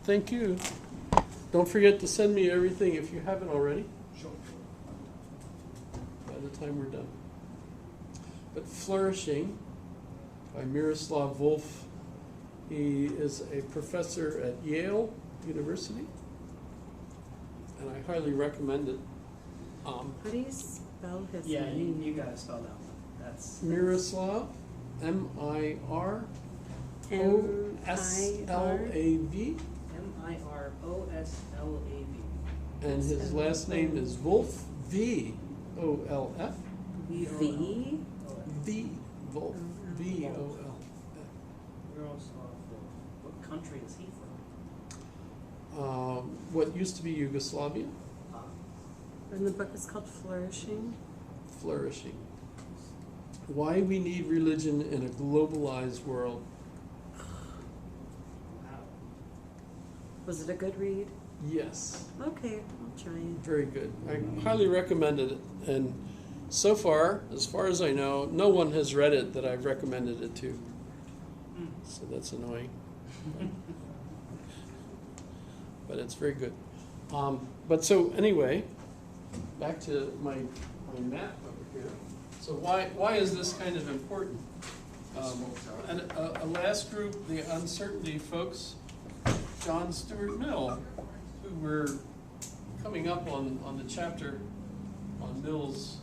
Thank you. Don't forget to send me everything if you haven't already. Sure. By the time we're done. But Flourishing by Miroslav Volf. He is a professor at Yale University, and I highly recommend it. How do you spell his Yeah, name? you gotta spell that one. That's Miroslav, Miroslav, MIROSLAV. and his last name is Wolf, V-O-L-F, V? V, Wolf, V-O-L-F. Miroslav Volf. What country is he from? What used to be Yugoslavia, And the book is called Flourishing. Flourishing. Why we need religion in a globalized world. Wow. Was it a good read? Yes, Okay, I'll try it. very good. I highly recommended it, and so far as I know, no one has read it that I've recommended it to. So that's annoying. But it's very good. But so anyway, back to my map over here. So why is this kind of important? And a last group, the uncertainty folks, John Stuart Mill, who we're coming up on the chapter on Mill's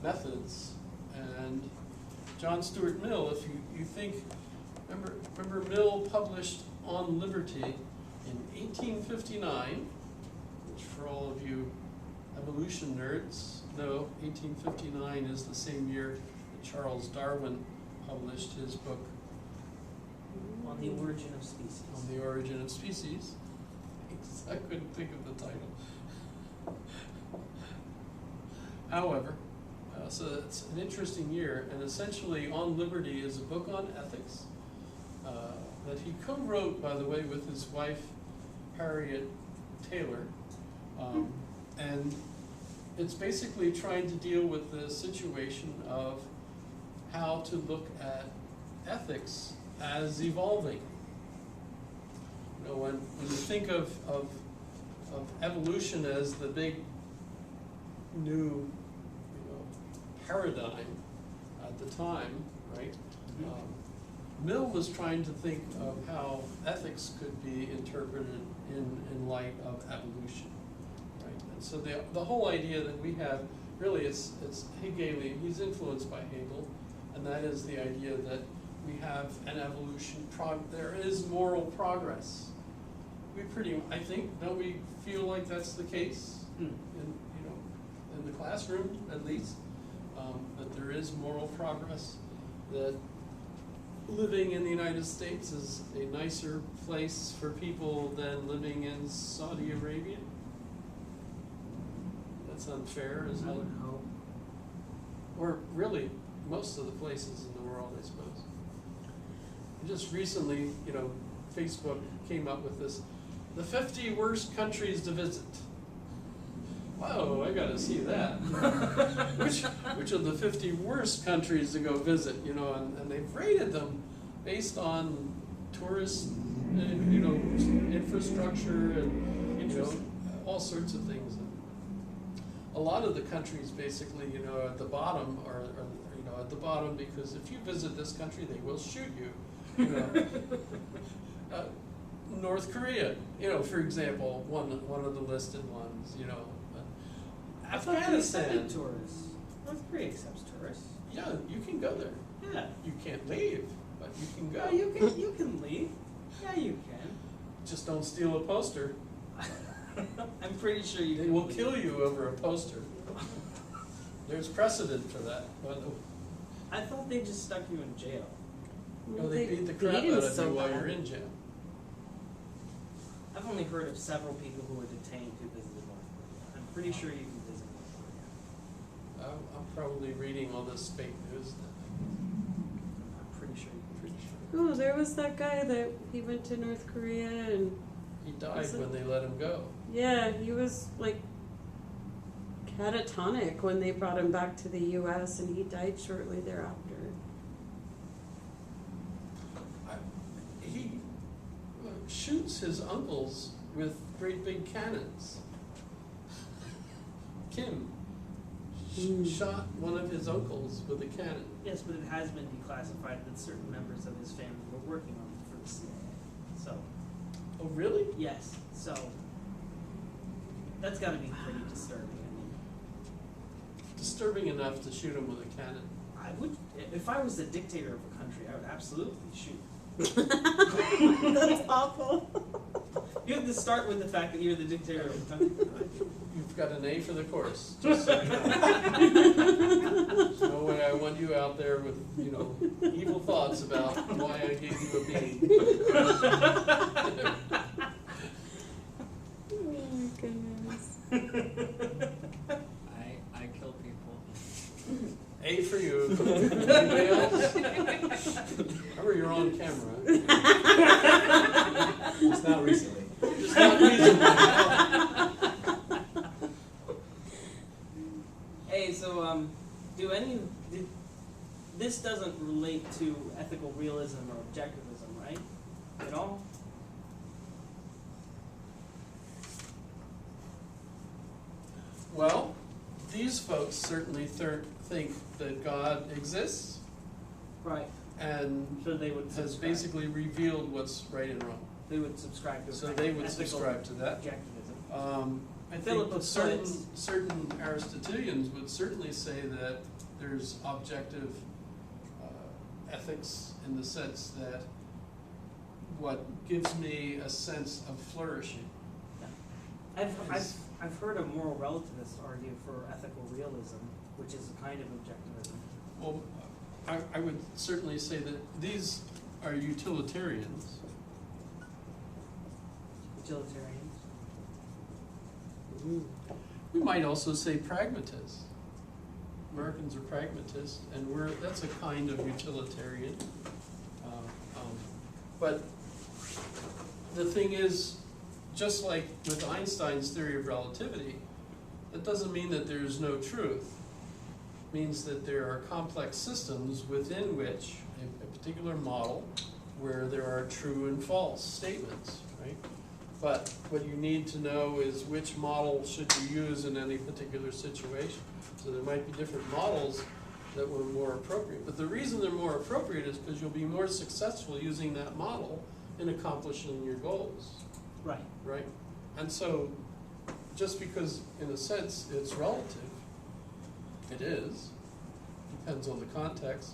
methods. And John Stuart Mill, if you think, remember Mill published On Liberty in 1859, which for all of you evolution nerds know, 1859 is the same year that Charles Darwin published his book On the Origin of Species. On the Origin of Species. I couldn't think of the title. However, so it's an interesting year, and essentially On Liberty is a book on ethics that he co-wrote, by the way, with his wife, Harriet Taylor. And it's basically trying to deal with the situation of how to look at ethics as evolving. You know, when you think of evolution as the big new paradigm at the time, right? Mill was trying to think of how ethics could be interpreted in light of evolution, right? And so the whole idea that we have, really it's Hegelian, he's influenced by Hegel, and that is the idea that we have an evolution, there is moral progress. I think, don't we feel like that's the case in the classroom at least, that there is moral progress, that living in the United States is a nicer place for people than living in Saudi Arabia? That's unfair, isn't it? No. Or really, most of the places in the world, I suppose. Just recently, Facebook came up with this, the 50 worst countries to visit. Whoa, I gotta see that. Which are the 50 worst countries to go visit, and they've rated them based on tourist, infrastructure and, all sorts of things. A lot of the countries basically, at the bottom are at the bottom because if you visit this country, they will shoot you. North Korea, for example, one of the listed ones, Afghanistan. Tourists. North Korea accepts tourists. Yeah, you can go there. Yeah. You can't leave, but you can go. No, you can leave. Yeah, you can. Just don't steal a poster. I'm pretty sure you They can. will kill you over a poster. There's precedent for that. But I thought they just stuck you in jail. they beat the crap beat him out of so you while bad. you're in jail. I've only heard of several people who were detained who visited North Korea. I'm pretty sure you can visit North Korea. I'm probably reading all this fake news. I'm pretty sure you can. Oh, there was that guy that he went to North Korea and He died when they let him go. yeah, he was like catatonic when they brought him back to the U.S. and he died shortly thereafter. shoots his uncles with great big cannons. Kim shot one of his uncles with a cannon. Yes, but it has been declassified that certain members of his family were working on it for the CIA. So, Oh, really? yes, so that's got to be pretty disturbing. I mean, Disturbing enough to shoot him with a cannon. I would, if I was the dictator of a country, I would absolutely shoot. That's awful. You have to start with the fact that you're the dictator of a country. You've got an A for the course. Just so you know. There's no way I want you out there with, evil thoughts about why I gave you a B. Oh my goodness. I kill people. A for you. Anybody else? Remember, you're on camera. Just not recently. Just not recently. Hey, so this doesn't relate to ethical realism or objectivism, right? At all? Well, these folks certainly think that God exists Right. and So they would has subscribe. basically revealed what's right and wrong. They would subscribe to So kind they of would ethical subscribe to that. objectivism. I Philip think of certain Stoics. certain Aristotelians would certainly say that there's objective ethics in the sense that what gives me a sense of flourishing. I've heard a moral relativist argue for ethical realism, which is a kind of objectivism. Well, I would certainly say that these are utilitarians. Utilitarians. We might also say pragmatists. Americans are pragmatists, and that's a kind of utilitarian. But the thing is, just like with Einstein's theory of relativity, that doesn't mean that there's no truth. It means that there are complex systems within which a particular model where there are true and false statements, right? But what you need to know is which model should you use in any particular situation. So there might be different models that were more appropriate. But the reason they're more appropriate is because you'll be more successful using that model in accomplishing your goals, Right. right? And so just because, in a sense, it's relative, it is, depends on the context,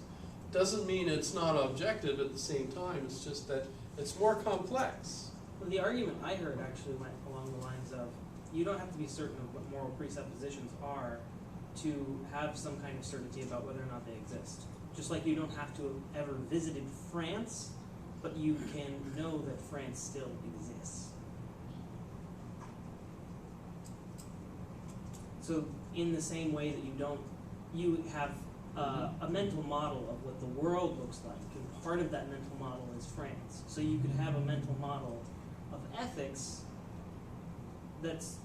doesn't mean it's not objective at the same time. It's just that it's more complex. Well, the argument I heard actually went along the lines of, you don't have to be certain of what moral presuppositions are to have some kind of certainty about whether or not they exist. Just like you don't have to have ever visited France, but you can know that France still exists. So in the same way that you have a mental model of what the world looks like, and part of that mental model is France. So you could have a mental model of ethics that's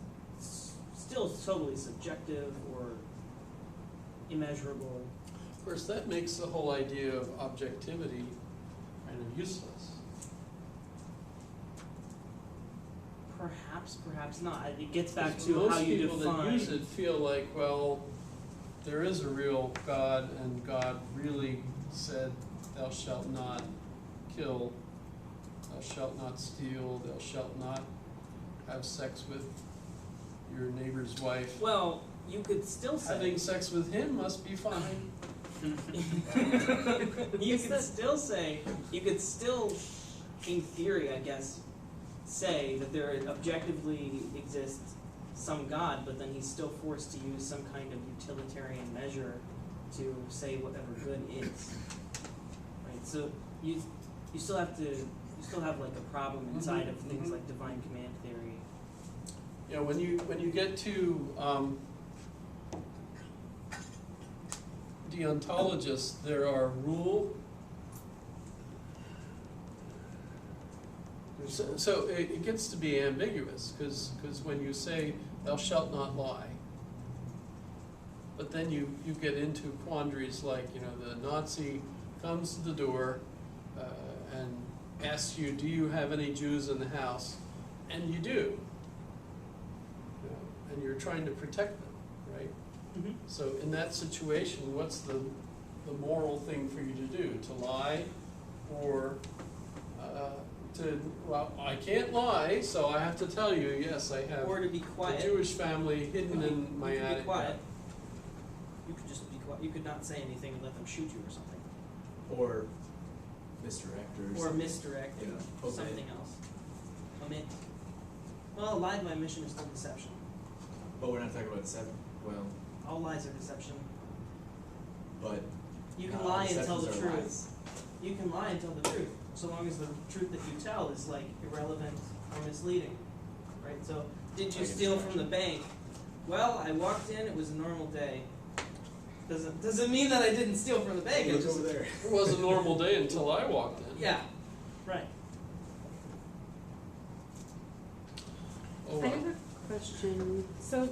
still totally subjective or immeasurable. Of course, that makes the whole idea of objectivity kind of useless. Perhaps, perhaps not. It gets back Because to how you most people that define. use it feel like, well, there is a real God, and God really said, "Thou shalt not kill, thou shalt not steal, thou shalt not have sex with your neighbor's wife." Well, you could still say. Having sex with him must be fine. You could still say, you could still, in theory, I guess, say that there objectively exists some God, but then he's still forced to use some kind of utilitarian measure to say whatever good is. Right? So you still have like a problem inside of things like divine command theory. Yeah, when you get to deontologists, there are so it gets to be ambiguous, because when you say "thou shalt not lie," but then you get into quandaries like, the Nazi comes to the door and asks you, do you have any Jews in the house? And you do. You know, and you're trying to protect them, right? Mhm. So in that situation, what's the moral thing for you to do? To lie or well, I can't lie, so I have to tell you, yes, I have Or to be a quiet. Jewish family hidden in my You could attic. be quiet. You could just be quiet. You could not say anything and let them shoot you or something. Or misdirect or Or something. misdirect Yeah, or omit. something else. Omit. Well, lie by omission is still deception. But we're not talking about seven. Well, All lies are deception. but You can not all lie and tell the deceptions are truth. lies. You can lie and tell the truth, so long as the truth that you tell is like irrelevant or misleading, right? So, did you Like a steal from the distraction. bank? Well, I walked in. It was a normal day. Doesn't mean that I didn't steal from the bank. I Look just over there. It was a normal day until I walked in. yeah, right. Oh, I well. have a question. So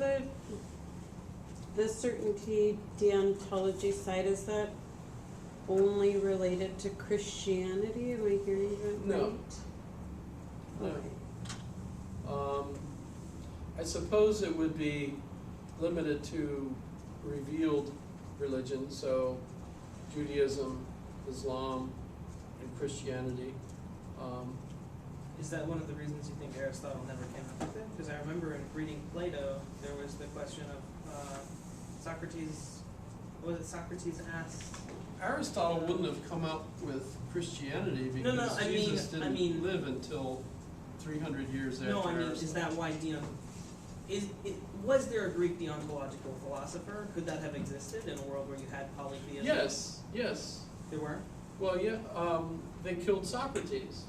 the certainty deontology side, is that only related to Christianity? Am I hearing that No. right? No. Okay. I suppose it would be limited to revealed religion, so Judaism, Islam, and Christianity. Is that one of the reasons you think Aristotle never came up with it? Because I remember in reading Plato, there was the question of Socrates. Was it Socrates asked? Aristotle wouldn't have come up with Christianity No, because I Jesus mean- didn't live until 300 years after No, I mean, Aristotle. is that why was there a Greek deontological philosopher? Could that have existed in a world where you had polytheism? Yes, yes. There were? Well, yeah, they killed Socrates.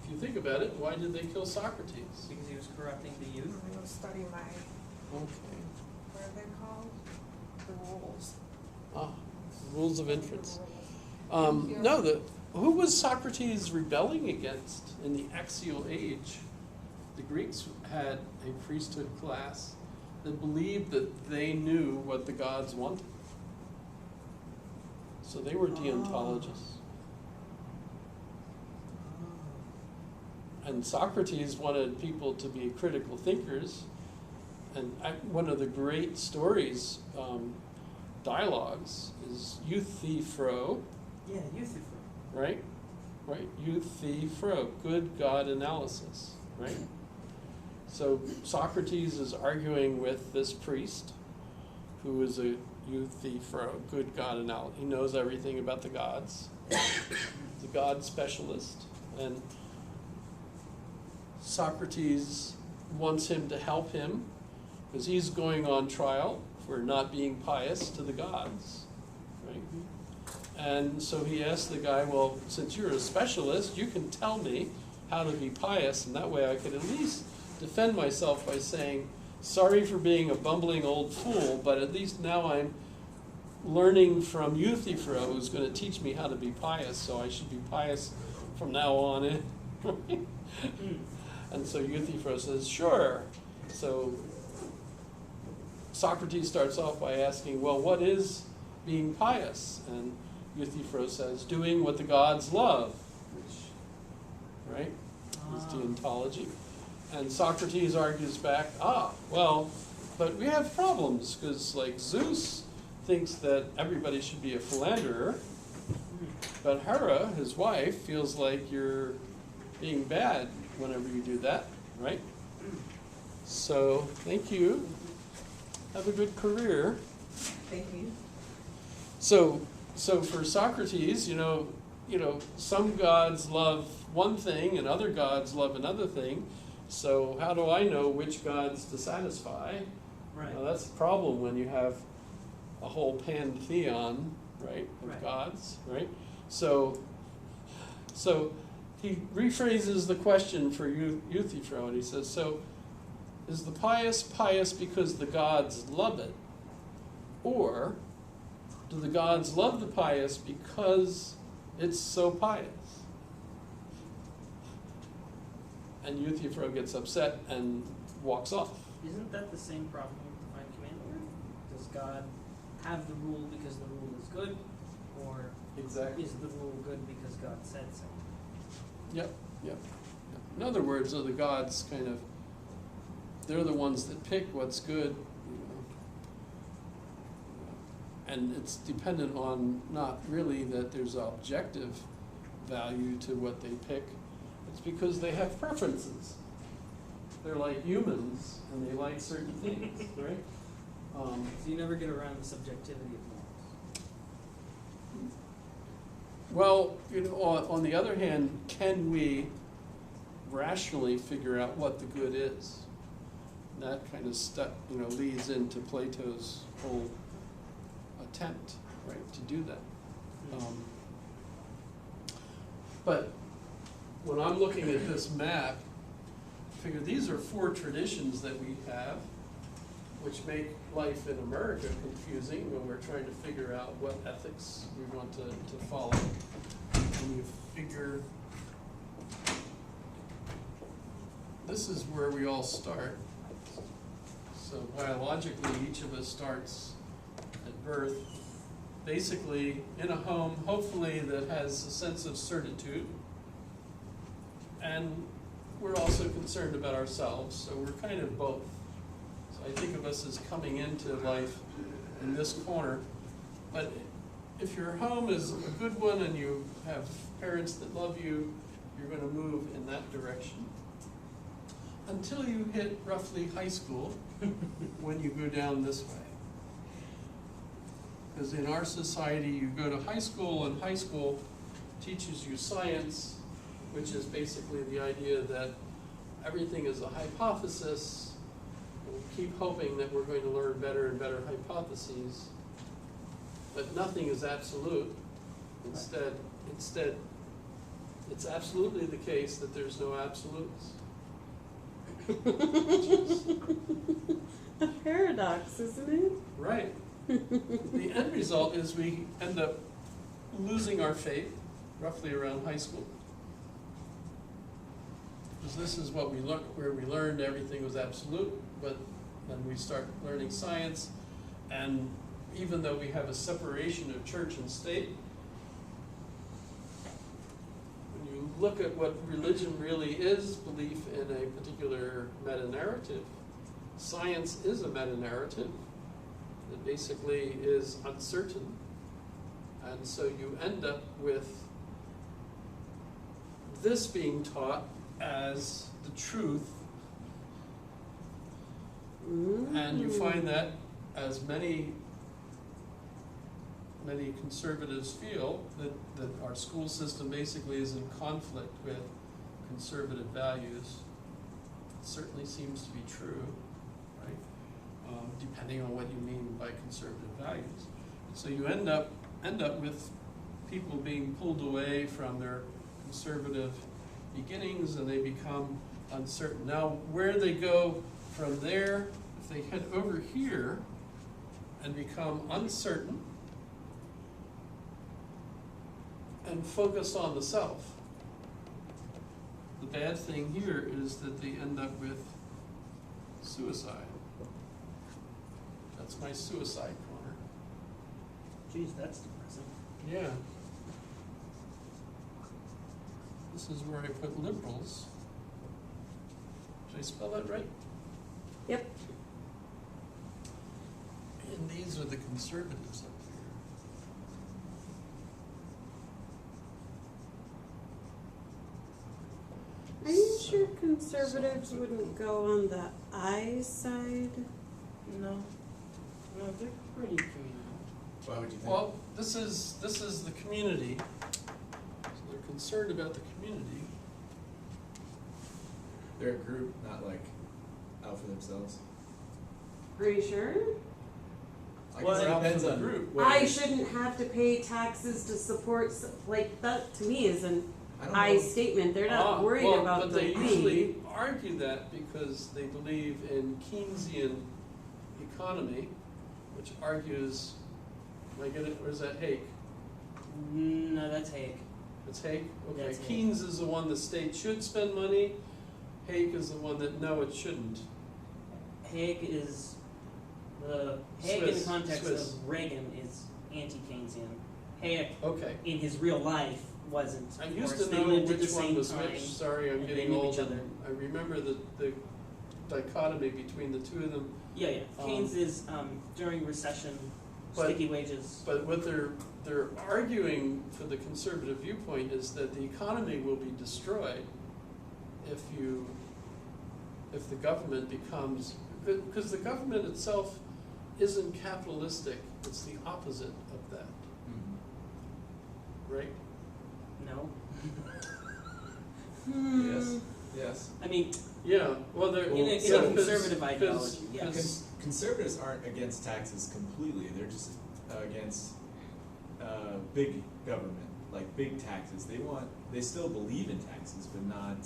If you think about it, why did they kill Socrates? Because he was corrupting the youth? I'm gonna study my, Okay. what are they called? The rules. Ah, rules of inference. Thank you. No, who was Socrates rebelling against in the axial age? The Greeks had a priesthood class that believed that they knew what the gods wanted. So they were deontologists. And Socrates wanted people to be critical thinkers. And one of the great stories, dialogues, is Euthyphro, Yeah, Euthyphro. right? Right, Euthyphro, good God analysis, right? So Socrates is arguing with this priest, who is a Euthyphro, good God analysis. He knows everything about the gods. He's a God specialist. And Socrates wants him to help him because he's going on trial for not being pious to the gods, right? And so he asked the guy, well, since you're a specialist, you can tell me how to be pious, and that way I could at least defend myself by saying, sorry for being a bumbling old fool, but at least now I'm learning from Euthyphro, who's going to teach me how to be pious, so I should be pious from now on in. And so Euthyphro says, sure. So Socrates starts off by asking, well, what is being pious? And Euthyphro says, doing what the gods love, which, right, is deontology. And Socrates argues back, well, but we have problems, because like Zeus thinks that everybody should be a philanderer, but Hera, his wife, feels like you're being bad whenever you do that, right? So, thank you. Have a good career. Thank you. So for Socrates, you know, some gods love one thing and other gods love another thing. So how do I know which gods to satisfy? Right. Well, that's the problem when you have a whole pantheon, right, of Right. gods, right? So he rephrases the question for Euthyphro, and he says, so is the pious because the gods love it? Or do the gods love the pious because it's so pious? And Euthyphro gets upset and walks off. Isn't that the same problem with divine command order? Does God have the rule because the rule is good, or Exactly. is the rule good because God said so? Yep, yep. In other words, are the gods kind of, they're the ones that pick what's good, you know. And it's dependent on not really that there's objective value to what they pick. It's because they have preferences. They're like humans and they like certain things, right? So you never get around the subjectivity of morals. Well, you know, on the other hand, can we rationally figure out what the good is? That kind of stuff, you know, leads into Plato's whole attempt, right, to do that. But when I'm looking at this map, I figure these are 4 traditions that we have, which make life in America confusing when we're trying to figure out what ethics we want to follow. And you figure this is where we all start. So biologically, each of us starts at birth, basically in a home, hopefully that has a sense of certitude. And we're also concerned about ourselves, so we're kind of both. So I think of us as coming into life in this corner. But if your home is a good one and you have parents that love you, you're going to move in that direction. Until you hit roughly high school, when you go down this way. Because in our society, you go to high school, and high school teaches you science, which is basically the idea that everything is a hypothesis. We'll keep hoping that we're going to learn better and better hypotheses, but nothing is absolute. Instead, it's absolutely the case that there's no absolutes. A paradox, isn't it? Right. The end result is we end up losing our faith roughly around high school. Because this is what we learned, where we learned everything was absolute, but then we start learning science, and even though we have a separation of church and state, when you look at what religion really is, belief in a particular meta-narrative, science is a meta-narrative that basically is uncertain, and so you end up with this being taught as the truth. And you find that, as many conservatives feel, that our school system basically is in conflict with conservative values. It certainly seems to be true, right? Depending on what you mean by conservative values. So you end up with people being pulled away from their conservative beginnings, and they become uncertain. Now, where they go from there, if they head over here and become uncertain and focus on the self, the bad thing here is that they end up with suicide. That's my suicide corner. Geez, that's depressing. Yeah. This is where I put liberals. Did I spell that right? Yep. And these are the conservatives up Are you sure conservatives wouldn't go on the I side? No, they're pretty communal. Why would you here. think? Well, this is the community. So they're concerned about the community. They're a group, not like out for themselves. Are you sure? I Well, guess it they're out depends for the on group. what I it is. shouldn't have to pay taxes to support, like, that to me is an I don't I know. statement. They're not worried Well, about but the they we. usually argue that because they believe in Keynesian economy, which argues, am I getting it? Where's that Hake? No, that's Hake. It's Hake? Okay, That's Hake. Keynes is the one the state should spend money. Hake is the one that, no, it shouldn't. Haig is the Haig in the Swiss, context Swiss. of Reagan is anti-Keynesian. Hayek, Okay. in his real life, wasn't. I of used course. to They know lived at the which one same was time. which, sorry, I'm and they getting knew old. each other. I remember the dichotomy between the two of them. Yeah, yeah. Um, Keynes is during recession, but- sticky wages. But what they're arguing for the conservative viewpoint is that the economy will be destroyed if the government becomes, because the government itself isn't capitalistic, it's the opposite of that, right? No. Yes. Yes. I mean, Yeah, well, they're. in a yeah, 'cause- conservative ideology, yeah. Because Conservatives aren't against taxes completely. They're just against big government, like big taxes. They still believe in taxes, but not.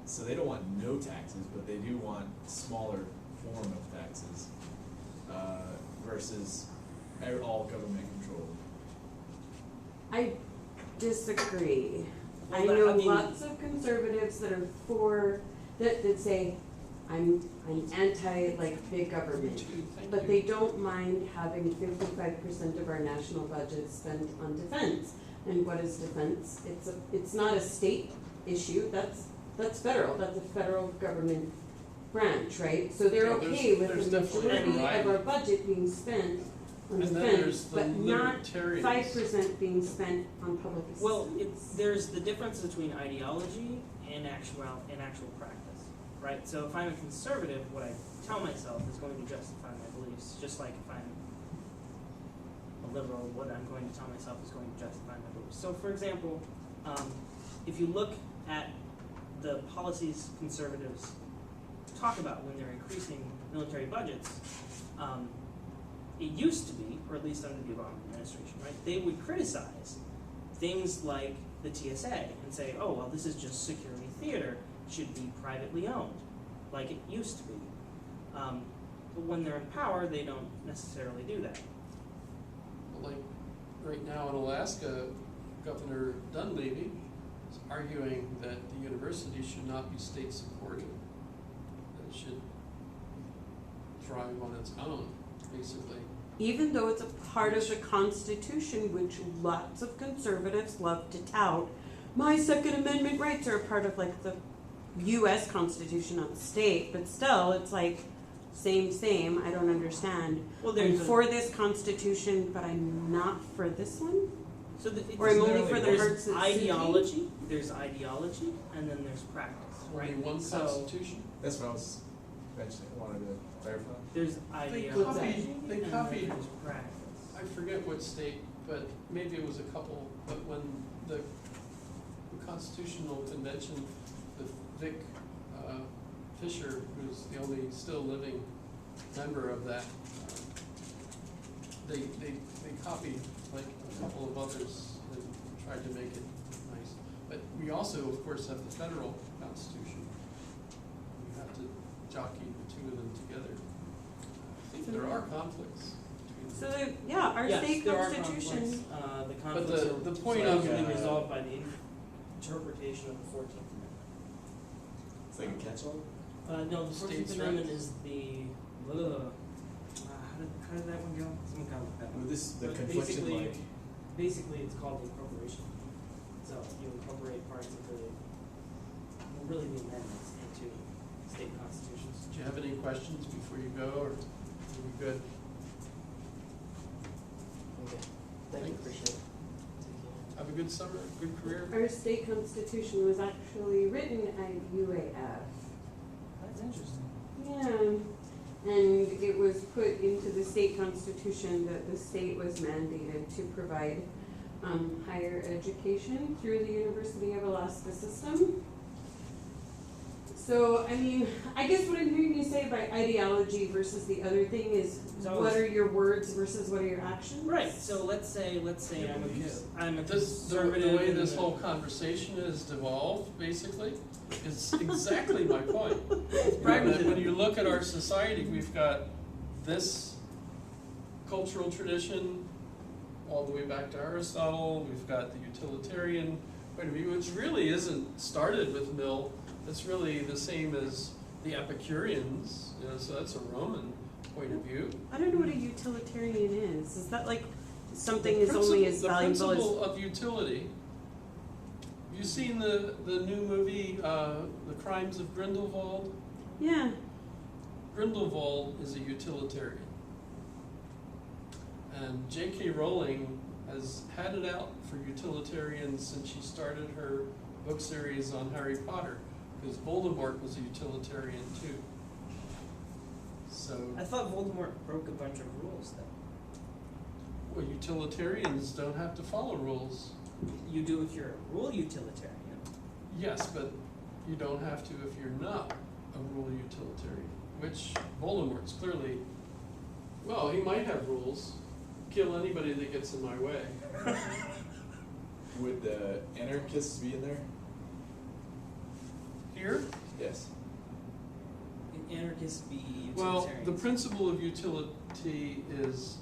So they don't want no taxes, but they do want smaller form of taxes versus all government controlled. I disagree. Well, I that- know I mean- lots of conservatives that are for, that say, I'm anti like big government. Thank But you. they don't mind having 55% of our national budget spent on defense. And what is defense? It's not a state issue, that's federal, that's a federal government branch, right? So they're Yeah, okay with there's the definitely majority of variety. our budget being spent on And then there's defense, the but not libertarians. 5% being spent on public assistance. well, there's the difference between ideology and actual practice, right? So if I'm a conservative, what I tell myself is going to justify my beliefs, just like if I'm a liberal, what I'm going to tell myself is going to justify my beliefs. So, for example, if you look at the policies conservatives talk about when they're increasing military budgets, it used to be, or at least under the Obama administration, right, they would criticize things like the TSA and say, oh, well, this is just security theater, it should be privately owned, like it used to be. But when they're in power, they don't necessarily do that. Like, right now in Alaska, Governor Dunleavy is arguing that the university should not be state supported, that it should thrive on its own, basically. Even though it's a part of the Constitution, which lots of conservatives love to tout, my Second Amendment rights are a part of like the U.S. Constitution, not the state, but still, it's like same, I don't understand. Well, I'm there's for this Constitution, but I'm not for this one? so Or I'm only for the there's parts that suit me? ideology, there's ideology, and then there's practice, right? Only one So constitution? That's what I was mentioning. Wanted to clarify. there's ideology, They and copied, then there's practice. I forget what state, but maybe it was a couple, but when the Constitutional Convention, the Vic Fisher, who's the only still living member of that, they copied like a couple of others and tried to make it nice. But we also, of course, have the federal Constitution. We have to jockey the two of them together. I think there are conflicts between So, them. our Yes, state there are Constitution, conflicts. The But conflicts the are point usually of- resolved by the interpretation of the 14th Amendment. It's like a catch-all. No, the 14th States' Amendment rights. is the, how did that one go? Someone got that one. Well, the But confliction, like, basically it's called the incorporation. So you incorporate parts of really the amendments into state constitutions. Do you have any questions before you go, or are we good? Okay. Thank you. Appreciate it. Have a good summer, good career. our state constitution was actually written at UAF. That's interesting. Yeah, and it was put into the state constitution that the state was mandated to provide higher education through the University of Alaska system. So, I mean, I guess what I'm hearing you say by ideology versus the other thing is, So- what are your words versus what are your actions? Right. So let's say Your beliefs. I'm a The conservative. way this and- whole conversation has devolved, basically, is exactly my point. That when you look at our society, we've got this cultural tradition all the way back to Aristotle, we've got the utilitarian point of view, which really isn't started with Mill, it's really the same as the Epicureans, so that's a Roman point of view. I don't know what a utilitarian is. Is that like something The is only principle- as valuable The as. principle of utility. Have you seen the new movie, The Crimes of Grindelwald? Yeah. Grindelwald is a utilitarian. And J.K. Rowling has had it out for utilitarians since she started her book series on Harry Potter, because Voldemort was a utilitarian too. So, I thought Voldemort broke a bunch of rules then. well, utilitarians don't have to follow rules. You do if you're a rule utilitarian. Yes, but you don't have to if you're not a rule utilitarian, which Voldemort's clearly, well, he might have rules. Kill anybody that gets in my way. Would the anarchists be in there? Here? Yes. Can anarchists be Well, utilitarians? the principle of utility is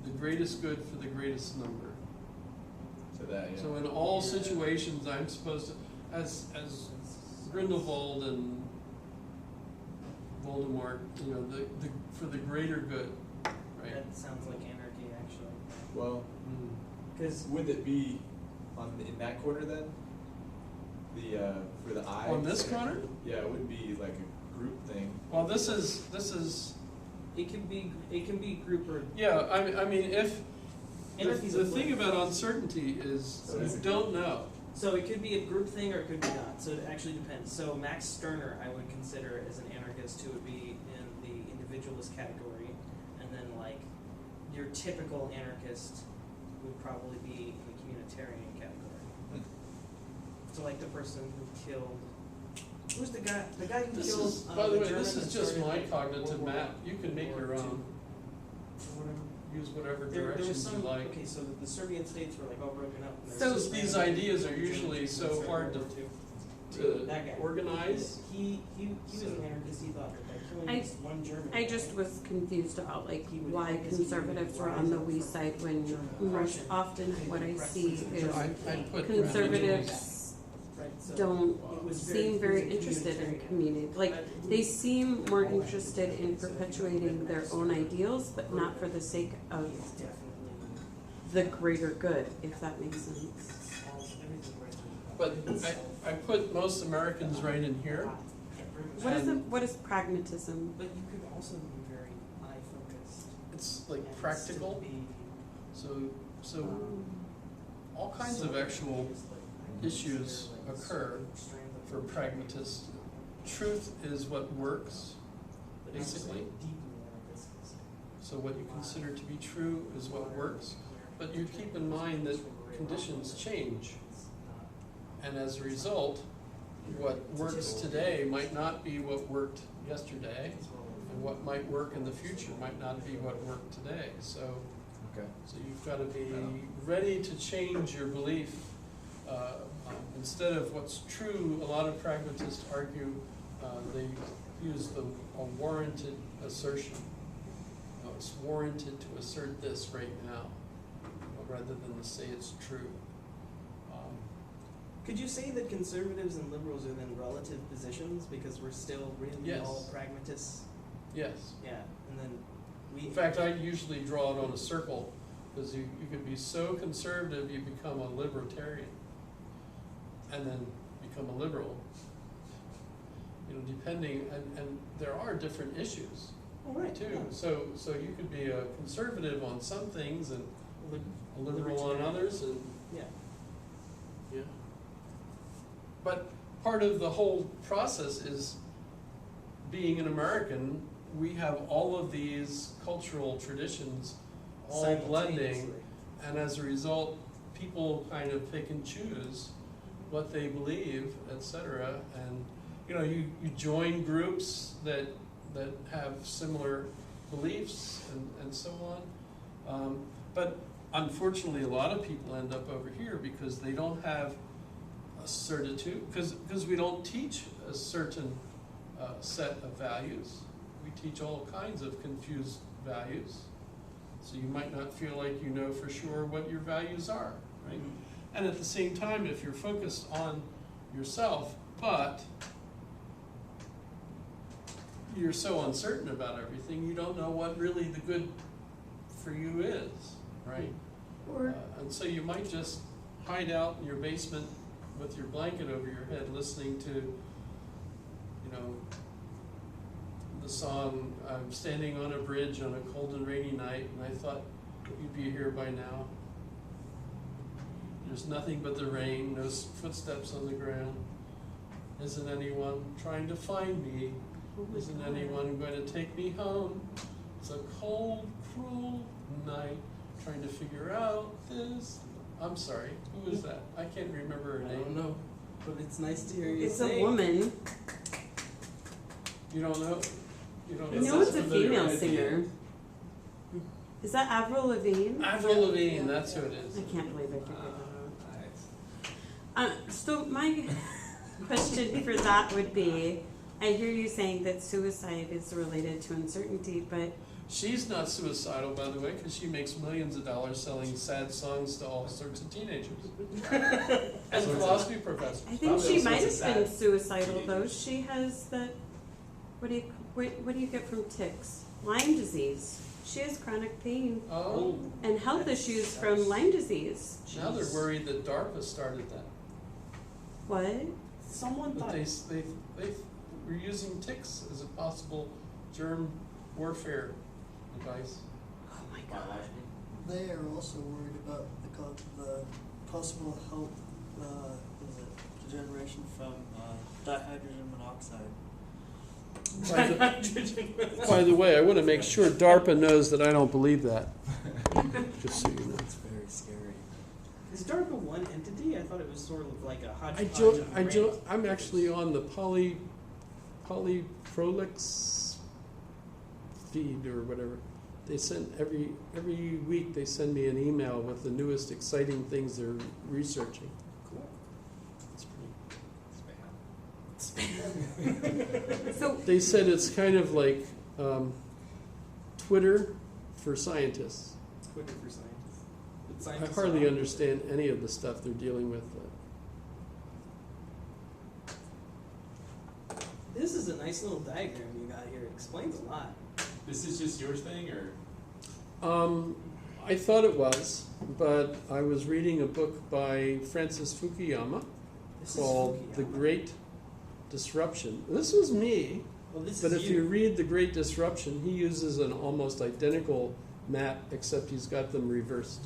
the greatest good for the greatest number. So that, yeah. So in all situations, I'm supposed to, as Grindelwald and Voldemort, you know, for the greater good, right? That sounds like anarchy, actually. Well, Mm. Because would it be in that corner then? The for the eye. On this corner? Yeah, it would be like a group thing. Well, this is, it can be group or yeah, I mean, if, anarchy's the a thing flip. about uncertainty is So you is it- don't know. So it could be a group thing or it could be not. So it actually depends. So Max Stirner, I would consider as an anarchist who would be in the individualist category, and then like your typical anarchist would probably be in the communitarian category. So like the person who killed. Who's the guy? The guy who This killed. is, by the way, German this is and just started, my like, cognitive World War map. You can make War your II. own, Or whatever. use whatever There was directions some. you like. Okay, so the Serbian states were like all broken up. And So- there's Just this these man ideas are who usually joined so World hard War to- II. To That guy. organize. He was an anarchist. He thought that by killing I- this one German. I guy, just was confused about like he would- why because he would conservatives were rise on the up we from side when German most oppression. often what I see is I put conservatives Right, so don't it was seem it very was a interested in communitarian. community. Like they seem more interested in perpetuating their own ideals, but not for the sake of It's definitely the greater good, if that makes sense. all everything right. But I put most Americans right in here. What is pragmatism? But you could also be very eye focused. It's like and practical. still be, So all kinds of actual issues occur for pragmatists. Truth is what works, basically. So what you consider to be true is what works. But you keep in mind that conditions change. And as a result, what works today might not be what worked yesterday, and what might work in the future might not be what worked today. So Okay. you've got to be ready to change your belief. Instead of what's true, a lot of pragmatists argue they use a warranted assertion. It's warranted to assert this right now, rather than to say it's true. Could you say that conservatives and liberals are then relative positions because we're still really Yes. all pragmatists? Yes. Yeah, and then we. In fact, I usually draw it on a circle, because you could be so conservative you become a libertarian, and then become a liberal. You know, depending, and there are different issues Oh, right, too. yeah. So you could be a conservative on some things and Lib- a liberal on libertarian. others, and Yeah. yeah. But part of the whole process is being an American. We have all of these cultural traditions all blending, Simultaneously. and as a result, people kind of pick and choose what they believe, etc. And you know, you join groups that have similar beliefs and so on. But unfortunately, a lot of people end up over here because they don't have a certitude, because we don't teach a certain set of values. We teach all kinds of confused values. So you might not feel like you know for sure what your values are, right? And at the same time, if you're focused on yourself, but you're so uncertain about everything, you don't know what really the good for you is, right? Or And so you might just hide out in your basement with your blanket over your head, listening to, you know, the song, I'm standing on a bridge on a cold and rainy night, and I thought you'd be here by now. There's nothing but the rain, no footsteps on the ground. Isn't anyone trying to find me? oh my Isn't God. anyone going to take me home? It's a cold, cruel night, trying to figure out this. I'm sorry, who is that? I can't remember her I name. don't know, but it's nice to hear you It's say. a woman. You don't know? You don't You know? know it's a familiar female idea. singer. Is that Avril Lavigne? Avril Lavigne, that's who it is. I can't believe I figured that out. Nice. So my question for that would be, I hear you saying that suicide is related to uncertainty, but She's not suicidal, by the way, because she makes millions of dollars selling sad songs to all sorts of teenagers as a philosophy professor. I think Probably she also might it's a have been sad suicidal though. teenager. She has that, what do you get from ticks? Lyme disease. She has chronic pain Oh, and health issues from Lyme disease. now they're worried that DARPA started that. What? Someone But thought. they were using ticks as a possible germ warfare device. Oh my God. They are also worried about the possible health, is it degeneration from dihydrogen monoxide. By the way, I want to make sure DARPA knows that I don't believe that, just so you know. It's very scary. Is DARPA one entity? I thought it was sort of like a hodgepodge. I'm actually on the Polyprolix feed or whatever. They send every week they send me an email with the newest exciting things they're researching. Cool. It's pretty. So They said it's kind of like Twitter for scientists. Twitter for science. But I scientists hardly are- understand any of the stuff they're dealing with. This is a nice little diagram you got here. It explains a lot. This is just your thing, or? I thought it was, but I was reading a book by Francis Fukuyama This called is The Fukuyama. Great Disruption. This was me, Well, this but is if you read The Great Disruption, he uses an almost identical map, except he's got them reversed.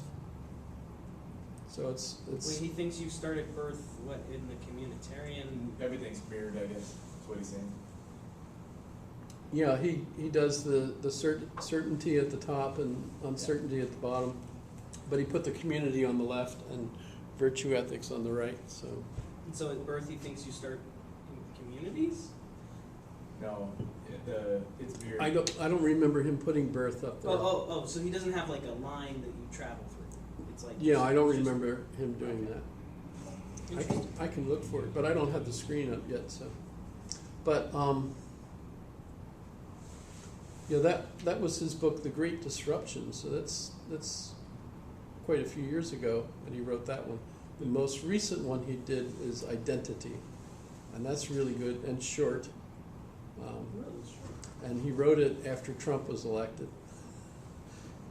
So it's Wait, he thinks you start at birth, what, in the communitarian? Everything's mirrored, I guess. That's what he's saying. yeah, he does the certainty at the top and uncertainty at the bottom, but he put the community on the left and virtue ethics on the right. So And so at birth he thinks you start in communities? No, it's mirrored. I don't remember him putting birth up there. Oh, so he doesn't have like a line that you travel through. It's like Yeah, I don't just- remember him doing that. Interesting. I can look for it, but I don't have the screen up yet, so. But, yeah, that was his book, The Great Disruption, so that's quite a few years ago that he wrote that one. The most recent one he did is Identity, and that's really good and short. Really short. And he wrote it after Trump was elected.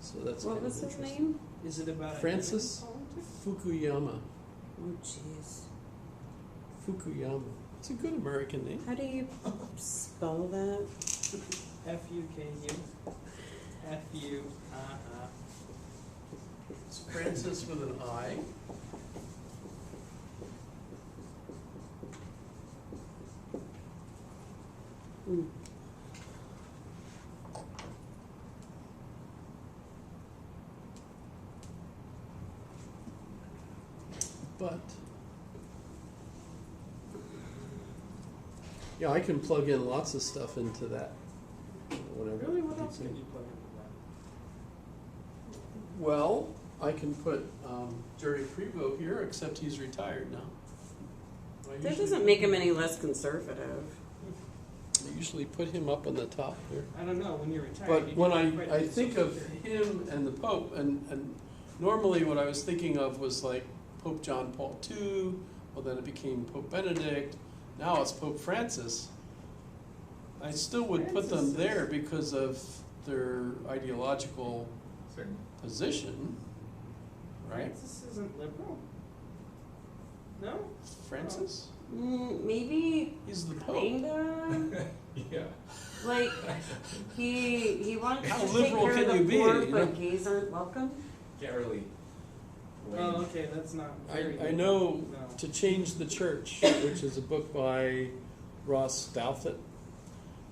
So that's what kind was of his interesting. name? Is it about Francis Fukuyama. Oh jeez. Fukuyama. It's a good American name. How do you spell that? F-U-K-U. F-U. It's Francis with an I. Hmm. But yeah, I can plug in lots of stuff into that. Whatever. Really? What else can you plug into that? Well, I can put Jerry Prevost here, except he's retired now. I That usually- doesn't make him any less conservative. I usually put him up on the top there. I don't know, when you're retired. But you when do quite a I bit think social of security. him and the Pope, and normally what I was thinking of was like Pope John Paul II, well then it became Pope Benedict, now it's Pope Francis. I still would put them Francis is- there because of their ideological Certain. position, Francis isn't liberal? No? Francis? Maybe He's the Pope. kinda. Yeah. Like he wants How to take liberal care can of you the be, poor, you but know? gays aren't welcome. Can't really. Oh, okay, that's not very I know No. To Change the Church, which is a book by Ross Douthat.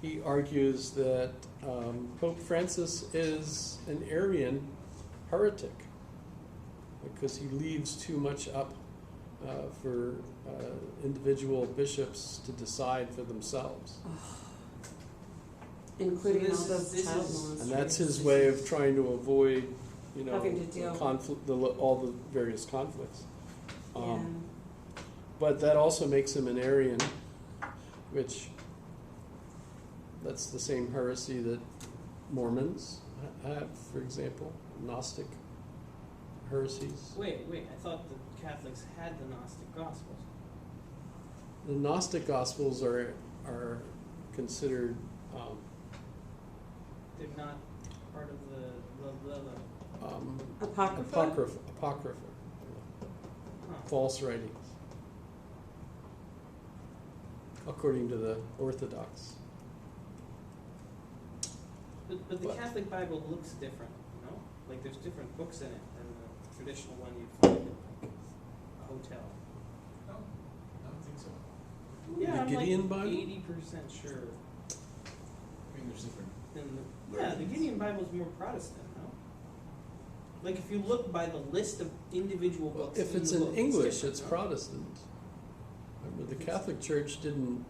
He argues that Pope Francis is an Arian heretic because he leaves too much up for individual bishops to decide for themselves. Including So all this those is- child this is- molesters. And that's his way of trying to avoid, Having to deal. conflict, all the various conflicts. Yeah. But that also makes him an Arian, which that's the same heresy that Mormons have, for example, Gnostic heresies. Wait, I thought the Catholics had the Gnostic Gospels. The Gnostic Gospels are considered They're not part of the Apocrypha? apocrypha, huh. false writings, according to the Orthodox. But the But- Catholic Bible looks different, you know? Like there's different books in it than the traditional one you'd find in like a hotel. No, I don't think so. Yeah, The I'm Gideon like Bible? 80% sure. I mean, there's different. The Gideon Bible is more Protestant, no? Like if you look by the list of individual Well, books. if it's the in book, English, different, it's no? Protestant. Remember, the Catholic Church didn't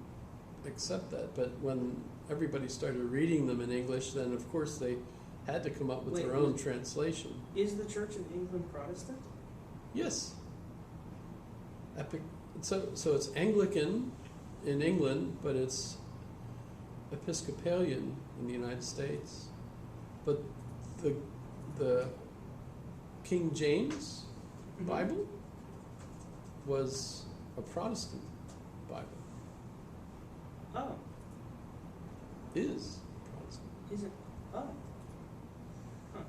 accept that, but when everybody started reading them in English, then of course they had to come up with their Wait, own was- translation. Is the church in England Protestant? Yes. So it's Anglican in England, but it's Episcopalian in the United States. But the King James Mhm. Bible was a Protestant Bible. Oh, Is Protestant. is it? Oh. Huh.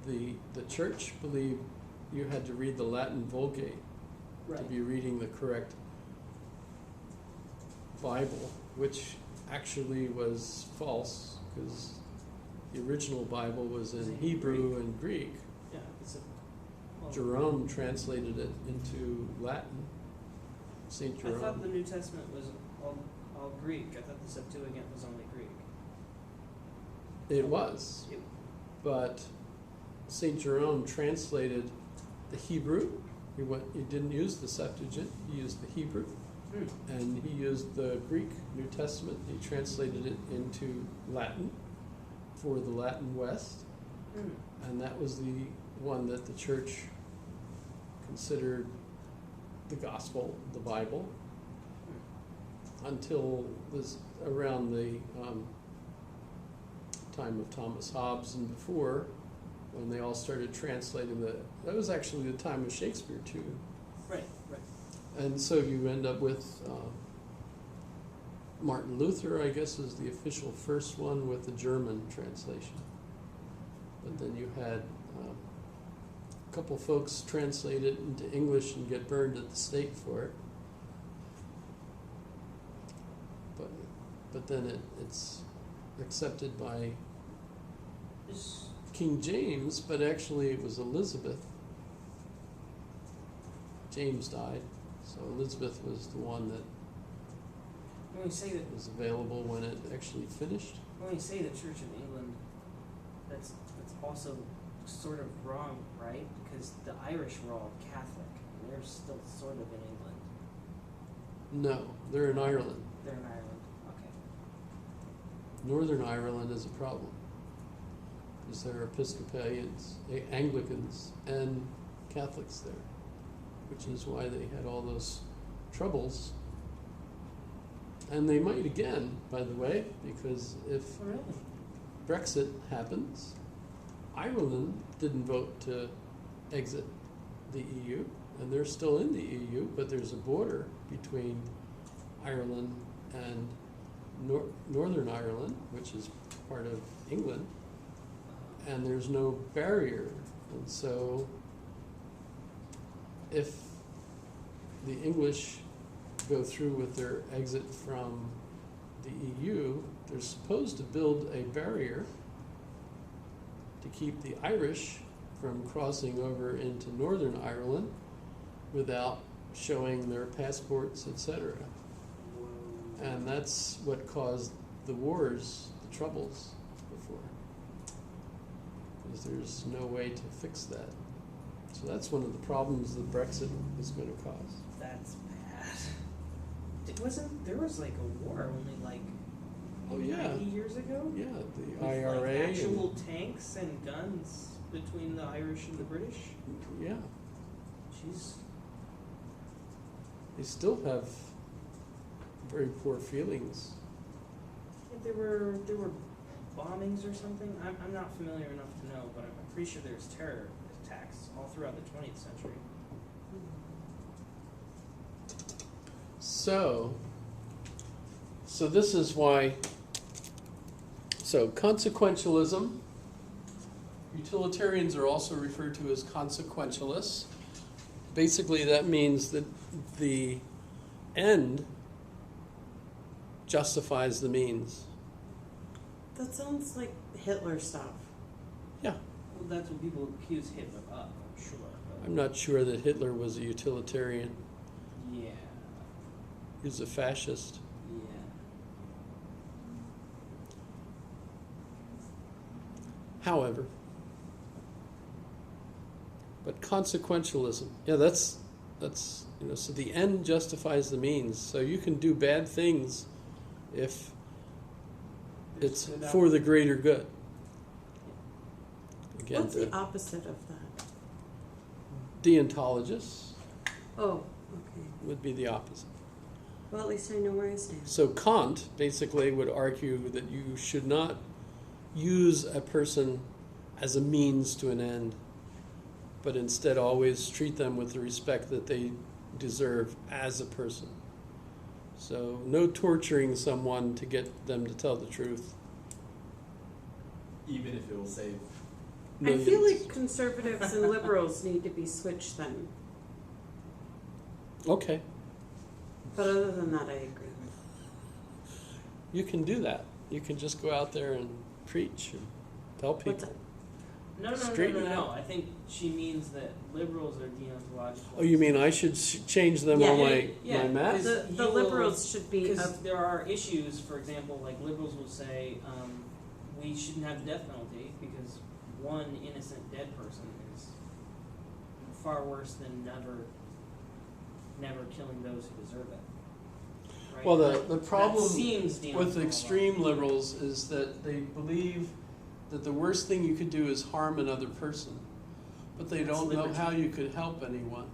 The church believed you had to read the Latin Vulgate to Right. be reading the correct Bible, which actually was false because the original Bible was It's in in Hebrew and Greek. Yeah, it's a. Well, Jerome translated it into Latin. Saint I thought Jerome. the New Testament was all Greek. I thought the Septuagint was only Greek. It was, It- but Saint Jerome translated the Hebrew. He didn't use the Septuagint. He used the Hebrew. Hmm. And he used the Greek New Testament. He translated it into Latin for the Latin West, Hmm. and that was the one that the church considered the gospel, the Bible, until this around the time of Thomas Hobbes and before, when they all started translating that was actually the time of Shakespeare too. Right. Right. And so you end up with Martin Luther, I guess, is the official first one with the German translation. But then you had a couple folks translate it into English and get burned at the stake for it. But then it's accepted by Is- King James, but actually it was Elizabeth. James died, so Elizabeth was the one that When we say that, was available when it actually finished. when we say the Church in England, that's also sort of wrong, right? Because the Irish were all Catholic, and they're still sort of in England. No, they're in Ireland. They're in Ireland. Okay. Northern Ireland is a problem because there are Episcopalians, Anglicans, and Catholics there, which is why they had all those troubles. And they might again, by the way, because if Oh, really? Brexit happens, Ireland didn't vote to exit the EU, and they're still in the EU, but there's a border between Ireland and Northern Ireland, which is part of England, and there's no barrier. And so if the English go through with their exit from the EU, they're supposed to build a barrier to keep the Irish from crossing over into Northern Ireland without showing their passports, etc. And that's what caused the wars, the troubles before. Because there's no way to fix that. So that's one of the problems that Brexit is going to cause. That's bad. There was like a war only like Oh yeah, 90 years ago? yeah, the With, IRA. like, actual tanks and guns between the Irish and the British? Yeah, Jeez. they still have very poor feelings. Yeah, there were bombings or something. I'm not familiar enough to know, but I'm pretty sure there's terror attacks all throughout the 20th century. So this is why, so consequentialism, utilitarians are also referred to as consequentialists. Basically that means that the end justifies the means. That sounds like Hitler stuff. Yeah, Well, that's what people accuse Hitler of, I'm sure. But I'm not sure that Hitler was a utilitarian. yeah, He was a fascist. yeah. However, but consequentialism, yeah, that's so the end justifies the means. So you can do bad things if it's for the greater good. Again, What's the opposite of that? deontologists Oh, okay. would be the opposite. Well, at least I know where I stand. So Kant basically would argue that you should not use a person as a means to an end, but instead always treat them with the respect that they deserve as a person. So no torturing someone to get them to tell the truth. Even if it will save. I feel Millions. like conservatives and liberals need to be switched then. Okay, But other than that, I agree. you can do that. You can just go out there and preach and tell people. What's that? No. Straighten it out. I think she means that liberals are deontological. Oh, you mean I should change them Yeah. on my Yeah, map? because The you will- liberals should be Because of, there are issues, for example, like liberals will say, we shouldn't have the death penalty because one innocent dead person is far worse than never killing those who deserve it. Right? Well, That- the that problem seems with deontological. extreme liberals is that they believe that the worst thing you could do is harm another person, but they That's don't know how libertarian. you could help anyone.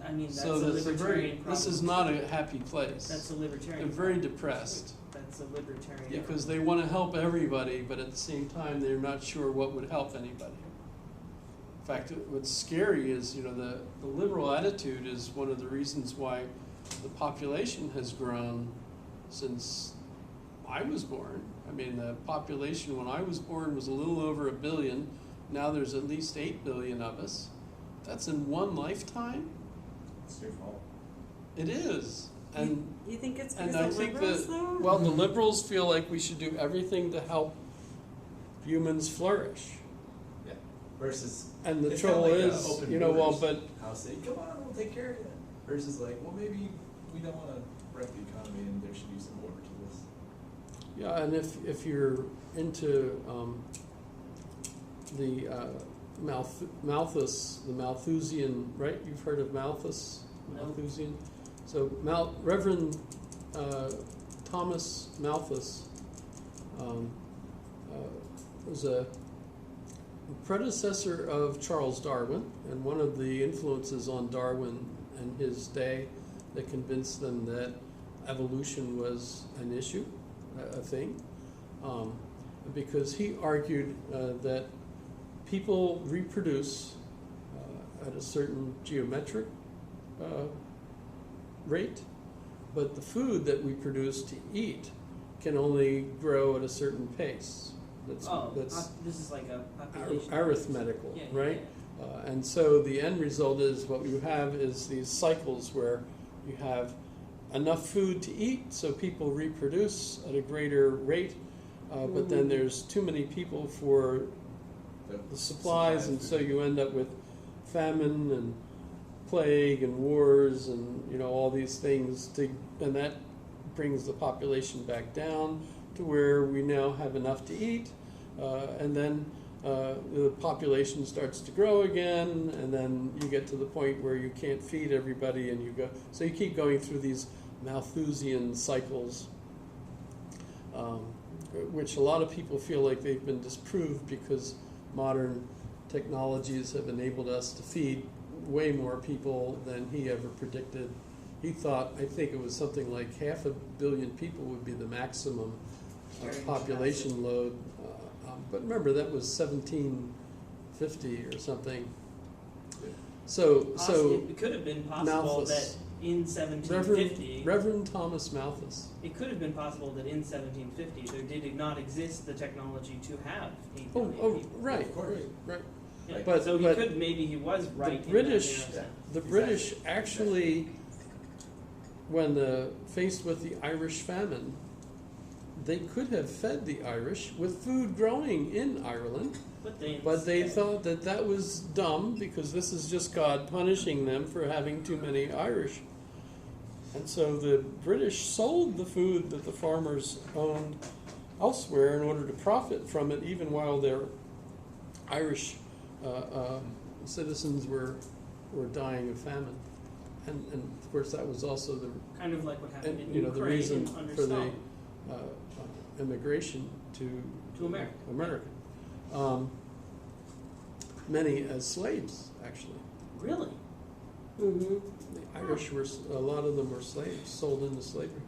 I mean, that's So a this libertarian problem. this is not a happy place. That's a libertarian They're very problem. depressed That's a libertarian because they want to help everybody, but at the same time they're not sure what would help anybody. In fact, what's scary is, the liberal attitude is one of the reasons why the population has grown since I was born. I mean, the population when I was born was a little over 1 billion. Now there's at least 8 billion of us. That's in one lifetime? It's your fault. It is. And you think it's and because I of think liberals that, though? well, the liberals feel like we should do everything to help humans flourish. Yeah. Versus And the it's trouble not like is, open well, borders. but I'll say, come on, we'll take care of it. Versus like, well, maybe we don't want to wreck the economy and there should be some order to this. yeah, and if you're into the Malthus, the Malthusian, right? You've heard of Malthus, No. Malthusian. So Reverend Thomas Malthus was a predecessor of Charles Darwin, and one of the influences on Darwin in his day that convinced them that evolution was an issue, a thing, because he argued that people reproduce at a certain geometric rate, but the food that we produce to eat can only grow at a certain pace. That's this is like a population. arithmetical, Yeah, right? yeah. And so the end result is what you have is these cycles where you have enough food to eat, so people reproduce at a greater rate, but then there's too many people for the supplies, and so you end up with famine and plague and wars and all these things, and that brings the population back down to where we now have enough to eat, and then the population starts to grow again, and then you get to the point where you can't feed everybody, and so you keep going through these Malthusian cycles, which a lot of people feel like they've been disproved because modern technologies have enabled us to feed way more people than he ever predicted. He thought, I think it was something like 500 million people would be the maximum Carrying population load. But remember, that was 1750 or something. So It could have been possible Malthus. that in 1750, Reverend Thomas Malthus. it could have been possible that in 1750 there did not exist the technology to have 8 billion people. Right, Of course. right. Yeah, But- so but maybe he was right. The British, in that narrow sense. the British actually, when faced with the Irish famine, they could have fed the Irish with food growing in Ireland, but they thought that that was dumb because this is just God punishing them for having too many Irish. And so the British sold the food that the farmers owned elsewhere in order to profit from it, even while their Irish citizens were dying of famine. And of course that was also the kind of like what happened in the Ukraine reason under for the Stalin. immigration to America. Many as slaves, actually. Really? Mm-hmm. The Irish were, a lot of them were slaves, sold into slavery.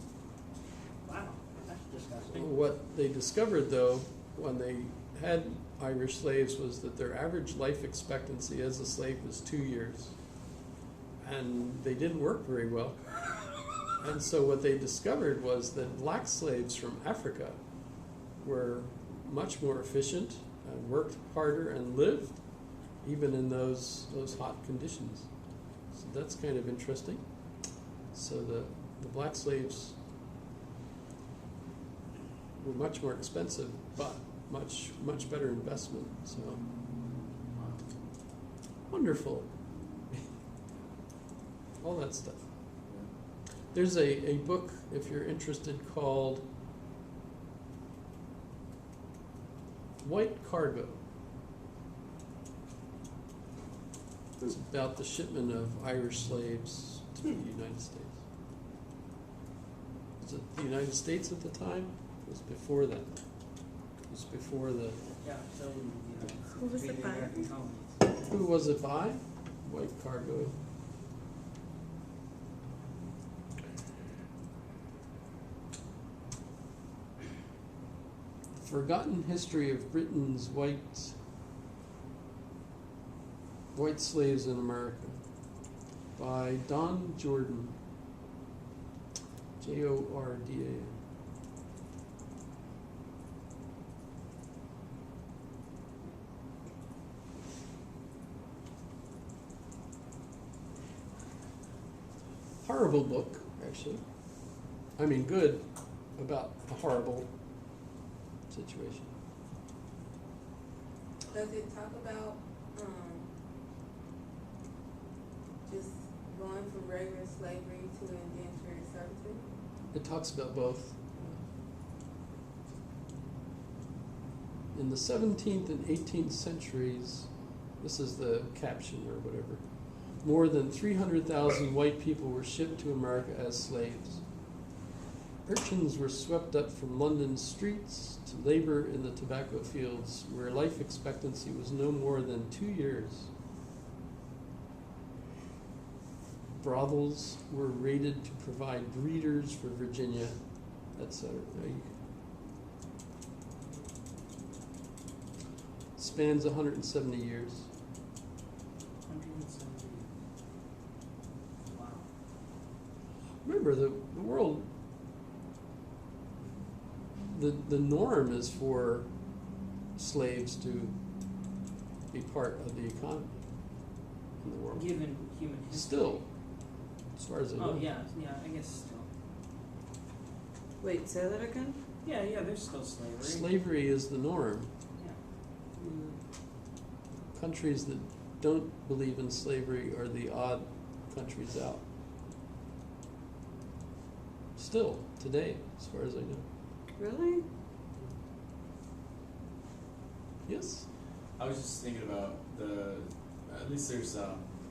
Wow, that's disgusting. What they discovered, though, when they had Irish slaves, was that their average life expectancy as a slave was 2 years. And they didn't work very well. And so what they discovered was that black slaves from Africa were much more efficient and worked harder and lived even in those hot conditions. So that's kind of interesting. So the black slaves were much more expensive, but much better investment. So wonderful. All that stuff. There's a book, if you're interested, called White Cargo. It's about the shipment of Irish slaves to the United States. Was it the United States at the time? It was before that. It was before the... Yeah, so Who was between it the by? American colonies. Who was it by? White Cargo. Forgotten History of Britain's White Slaves in America by Don Jordan, Jordan. Horrible book, actually. I mean, good about a horrible situation. Does it talk about just going from regular slavery to indentured servitude? It talks about both. In the 17th and 18th centuries, this is the caption or whatever, more than 300,000 white people were shipped to America as slaves. Urchins were swept up from London streets to labor in the tobacco fields, where life expectancy was no more than 2 years. Brothels were raided to provide breeders for Virginia, etc. Spans 170 years. 170. Wow. Remember, the world, the norm is for slaves to be part of the economy in the world. Given human history. Still, as far as I know. Oh, yeah, I guess still. Wait, say that again? Yeah, there's still slavery. Slavery is the norm. Yeah. Mm. Countries that don't believe in slavery are the odd countries out. Still, today, as far as I know. Really? Yes? I was just thinking about at least there's the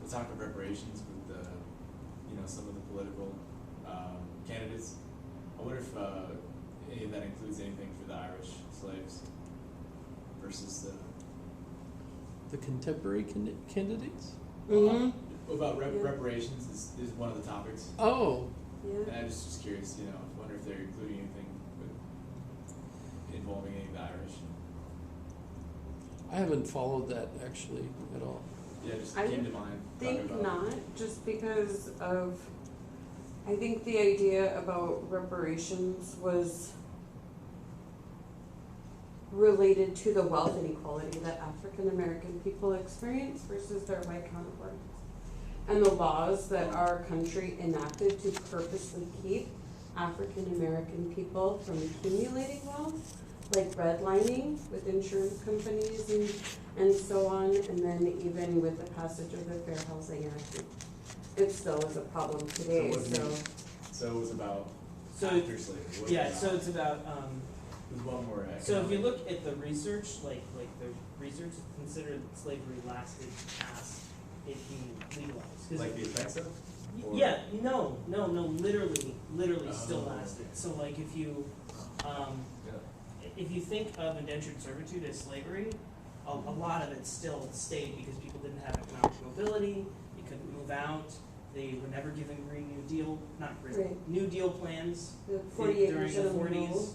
talk of reparations with some of the political candidates. I wonder if any of that includes anything for the Irish slaves versus The contemporary candidates? Mm-hmm. about Yeah. reparations is one of the topics. Oh, And Yeah. I was just curious, I wonder if they're including anything involving any of the Irish. I haven't followed that actually at all. Yeah, just I came to mind. Think talking about not, just because of, I think the idea about reparations was related to the wealth inequality that African American people experience versus their white counterparts. And the laws that our country enacted to purposely keep African American people from accumulating wealth, like redlining with insurance companies and so on, and then even with the passage of the Fair Housing Act, it still is a problem today, So what do so. you- So it was about So, after slavery. What yeah, was so about? it's about, There's one more. so if you economic- look at the research, like the research considered slavery lasted past it being legalized. 'Cause like the effects of? Or- yeah, no, literally still Oh. lasted. So like if you, Yeah. if you think of indentured servitude as slavery, a lot of it still stayed because people didn't have economic mobility, you couldn't move out, they were never given Green New Deal, not Green, Right. New Deal plans The 48 during percent the of the forties. rule,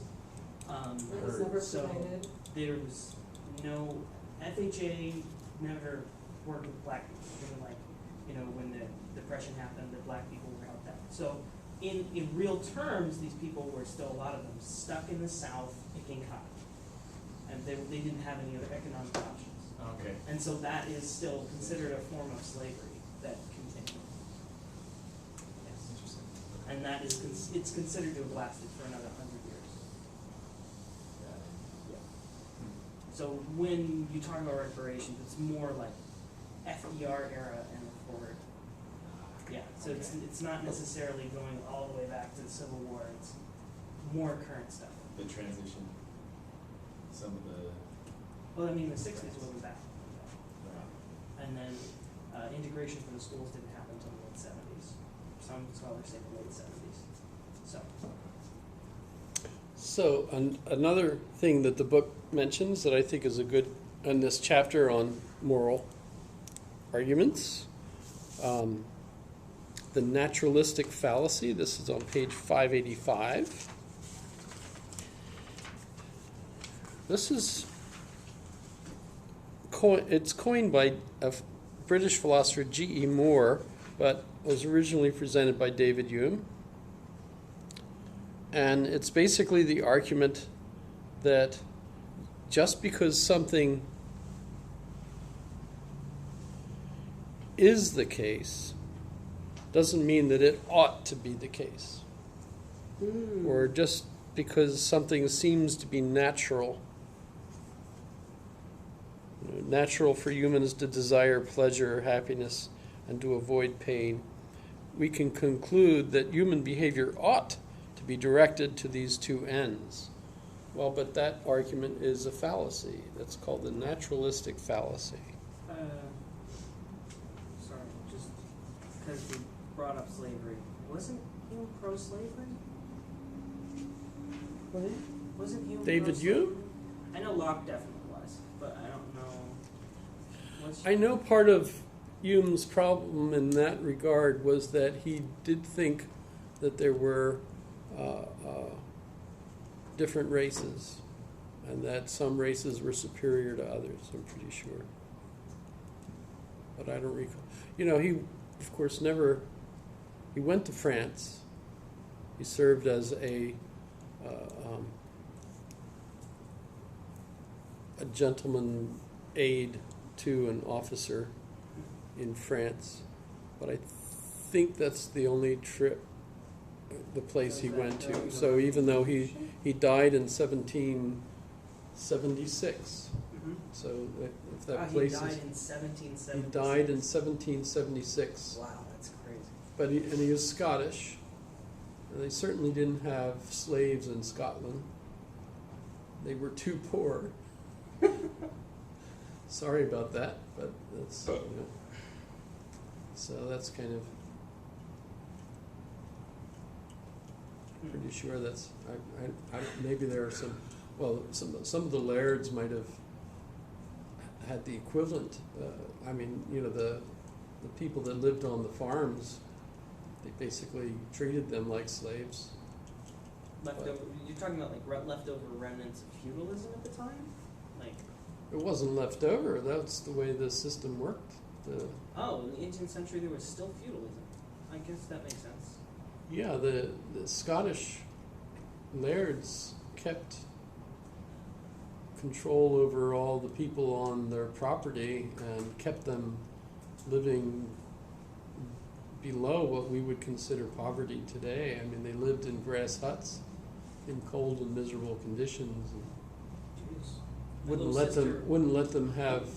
that was never So provided. there was no, FHA never worked with black people, they were like, when the Depression happened, the black people were helped out. So in real terms, these people were still, a lot of them, stuck in the South picking cotton. And they didn't have any other economic options. Okay. And so that is still considered a form of slavery that continued. Yes. Interesting. And that is, it's considered to have lasted for another 100 years. Yeah. So when you talk about reparations, it's more like FDR era and forward. Yeah, so it's not necessarily going all the way back to the Civil War, it's more current stuff. The transition. Some of the. Well, I mean, the 60s wasn't bad. And then integration for the schools didn't happen until the late 70s. Some scholars say the late 70s. So, So another thing that the book mentions that I think is a good, in this chapter on moral arguments, the naturalistic fallacy. This is on page 585. This is it's coined by a British philosopher G.E. Moore, but was originally presented by David Hume. And it's basically the argument that just because something is the case doesn't mean that it ought to be the case. Mm. Or just because something seems to be natural. Natural for humans to desire pleasure or happiness and to avoid pain. We can conclude that human behavior ought to be directed to these two ends. Well, but that argument is a fallacy. That's called the naturalistic fallacy. sorry, just because we brought up slavery, wasn't Hume pro-slavery? What? Wasn't Hume David pro-slavery? Hume? I know Locke definitely was, but I don't know. What's I know part of Hume's problem in that regard was that he did think that there were different races and that some races were superior to others, I'm pretty sure. But I don't recall. He, of course, he went to France. He served as a a gentleman aide to an officer in France, but I think that's the only trip, the place he went to. So even though he died in 1776, so if that He place died is, in 1776. he died in 1776. Wow, that's crazy. But he was Scottish. And they certainly didn't have slaves in Scotland. They were too poor. Sorry about that, but that's, you know. So that's kind of, pretty sure that's, maybe there are some, well, some of the lairds might have had the equivalent. I mean, you know, the people that lived on the farms, they basically treated them like slaves. Leftover. You're talking about like leftover remnants of feudalism at the time, like. It wasn't left over. That's the way the system worked. Oh, in the 18th century there was still feudalism. I guess that makes sense. Yeah, the Scottish lairds kept control over all the people on their property and kept them living below what we would consider poverty today. I mean, they lived in grass huts in cold and miserable conditions, and Jeez. My wouldn't let them have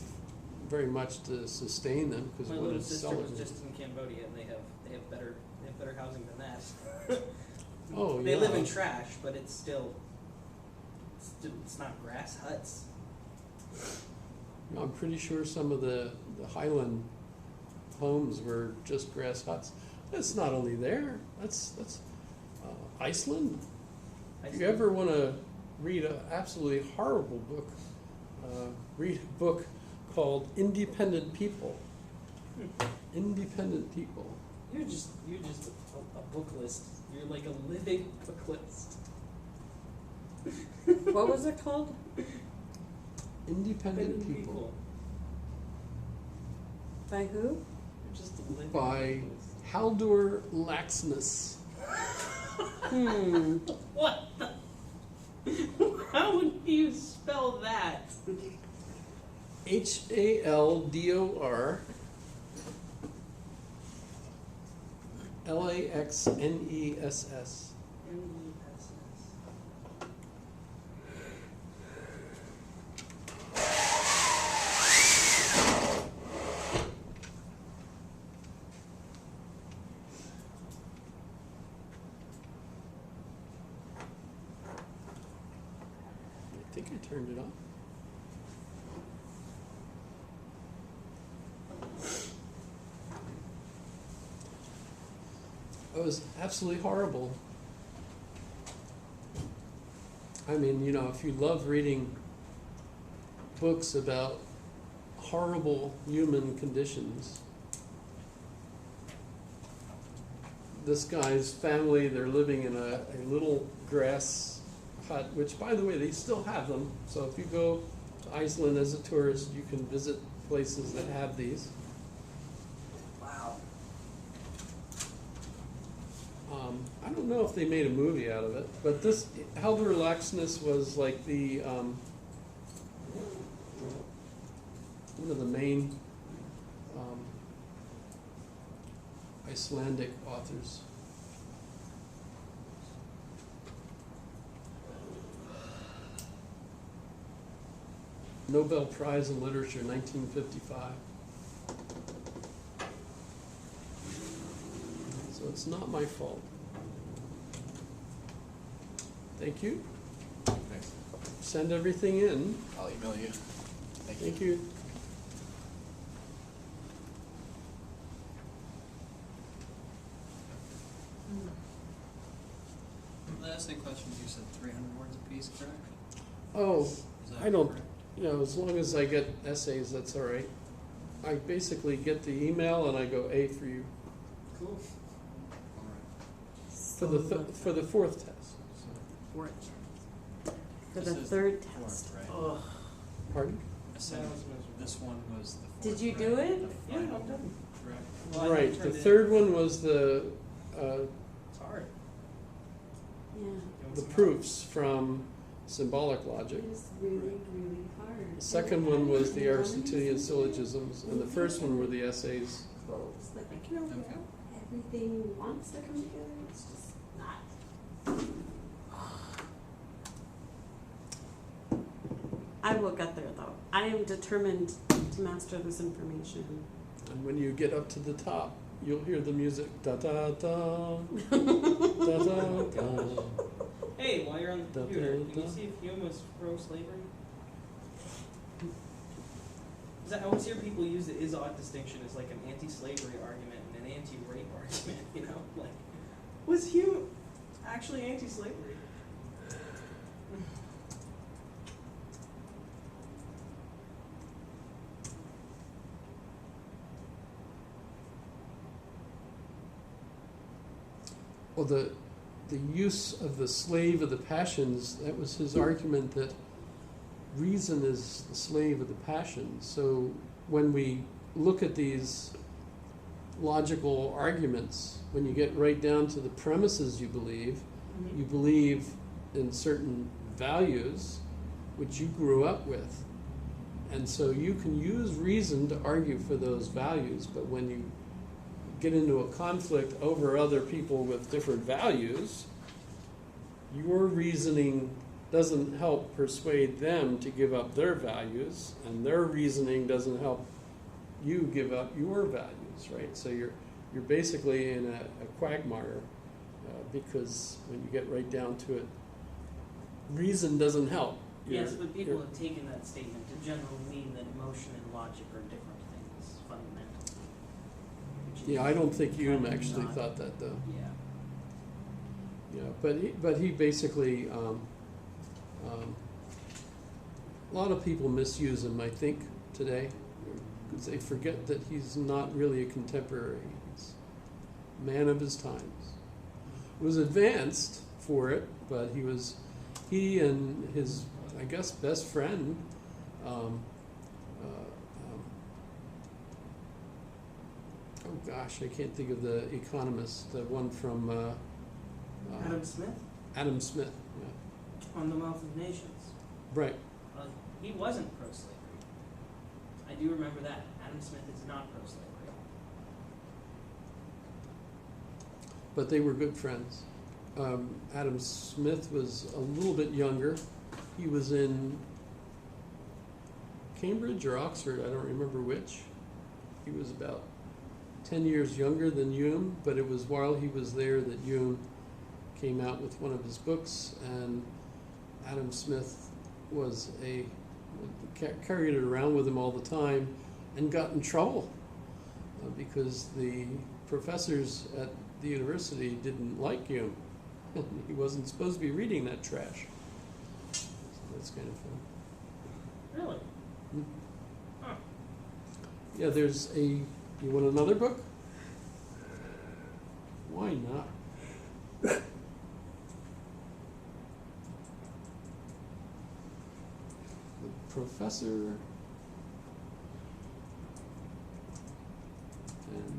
very much to sustain them because My it little wouldn't sister sell was it. just in Cambodia, and they have better housing than that. Oh, They yeah. live in trash, but it's not grass huts. I'm pretty sure some of the Highland homes were just grass huts. That's not only there. That's Iceland. If you ever want to read an absolutely horrible book, read a book called Independent People. Independent People. You're just a book list. You're like a living book list. What was it called? Independent People. By who? You're just a living By book list. Haldur Laxness. What the? How would you spell that? HALDOR LAXNESS. I think I turned it on. It was absolutely horrible. I mean, you know, if you love reading books about horrible human conditions, this guy's family, they're living in a little grass hut, which, by the way, they still have them. So if you go to Iceland as a tourist, you can visit places that have these. Wow. I don't know if they made a movie out of it, but this Haldur Laxness was like the one of the main Icelandic authors. Nobel Prize in Literature, 1955. So it's not my fault. Thank you. Thanks. Send everything in. I'll email you. Thank you. The essay questions, you said 300 words apiece, correct? Oh, Is that I don't, correct? you know, as long as I get essays, that's all right. I basically get the email and I go A for you Cool. All right. for the fourth test. For This the is third fourth, test. right? Ugh. Pardon? I said That was miserable. this one was the fourth. Did you right? do it? The Yeah, final, I'm done. correct? Well, I Right. turned The it third in. one was the It's hard. Yeah. proofs from symbolic logic. It's really, really hard. The second one was the Aristotelian syllogisms, and the first one were the essays. Close, but like, you know, Okay. everything wants to come together, it's just not. I will get there though. I am determined to master this information. And when you get up to the top, you'll hear the music, da da da, da da da. Hey, while you're on the Da, computer, da, can you da. see if Hume was pro-slavery? 'Cause I always hear people use the is-ought distinction as like an anti-slavery argument and an anti-rape argument, you know? Like, was Hume actually anti-slavery? Well, the use of the slave of the passions, that was his argument that reason is the slave of the passions. So when we look at these logical arguments, when you get right down to the premises you believe in certain values which you grew up with. And so you can use reason to argue for those values, but when you get into a conflict over other people with different values, your reasoning doesn't help persuade them to give up their values, and their reasoning doesn't help you give up your values, right? So you're basically in a quagmire because when you get right down to it, reason doesn't help. Yes, but people you're- have taken that statement to generally mean that emotion and logic are different things fundamentally. Which is Yeah, I don't think Hume kind of actually not- thought that though. Yeah. Yeah, but he basically, a lot of people misuse him, I think, today, because they forget that he's not really a contemporary. He's a man of his times. Was advanced for it, but he and his, I guess, best friend, oh gosh, I can't think of the economist, the one from, Adam Smith Adam Smith, yeah. on The Wealth of Nations. Right. He wasn't pro-slavery. I do remember that. Adam Smith is not pro-slavery. But they were good friends. Adam Smith was a little bit younger. He was in Cambridge or Oxford, I don't remember which. He was about 10 years younger than Hume, but it was while he was there that Hume came out with one of his books, and Adam Smith was carried it around with him all the time and got in trouble because the professors at the university didn't like Hume. He wasn't supposed to be reading that trash. So that's kind of fun. Really? Hmm. Huh. Yeah, you want another book? Why not? The Professor and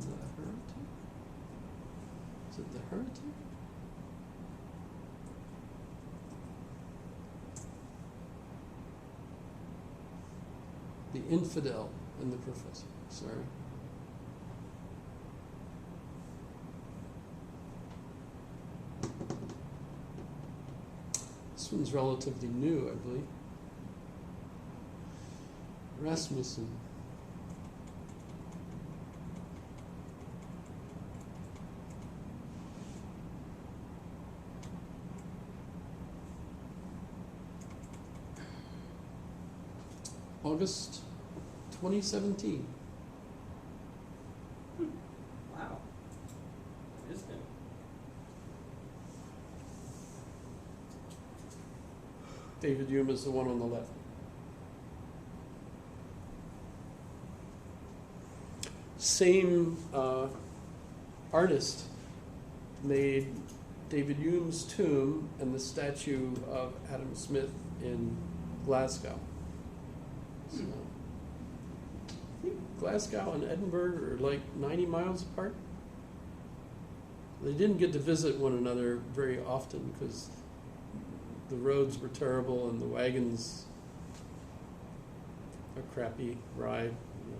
the Heretic? Is it the Heretic? The Infidel and the Professor, sorry. This one's relatively new, I believe. Rasmussen. August 2017. Wow. It is new. David Hume is the one on the left. Same artist made David Hume's tomb and the statue of Adam Smith in Glasgow. So, I think Glasgow and Edinburgh are like 90 miles apart. They didn't get to visit one another very often because the roads were terrible and the wagons a crappy ride. You know.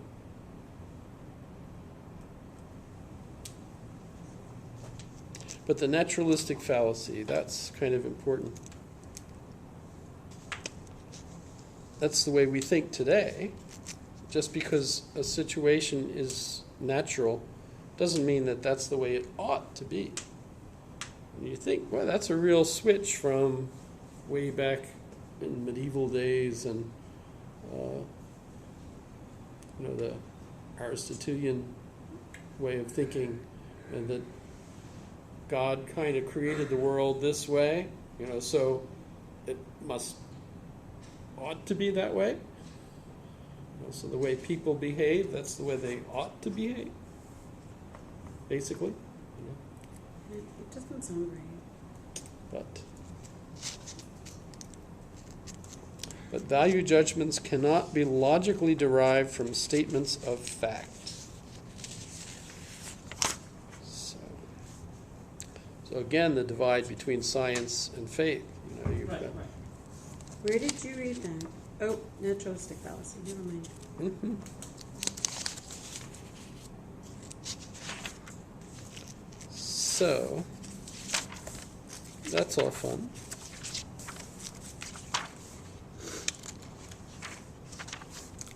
But the naturalistic fallacy, that's kind of important. That's the way we think today. Just because a situation is natural doesn't mean that that's the way it ought to be. And you think, well, that's a real switch from way back in medieval days and the Aristotelian way of thinking, and that God kind of created the world this way, so it ought to be that way. So the way people behave, that's the way they ought to behave, basically. It doesn't sound right. But value judgments cannot be logically derived from statements of fact. So again, the divide between science and faith. You've Right, got, right. Where did you read that? Oh, naturalistic fallacy. Never mind. Mhm. So that's all fun.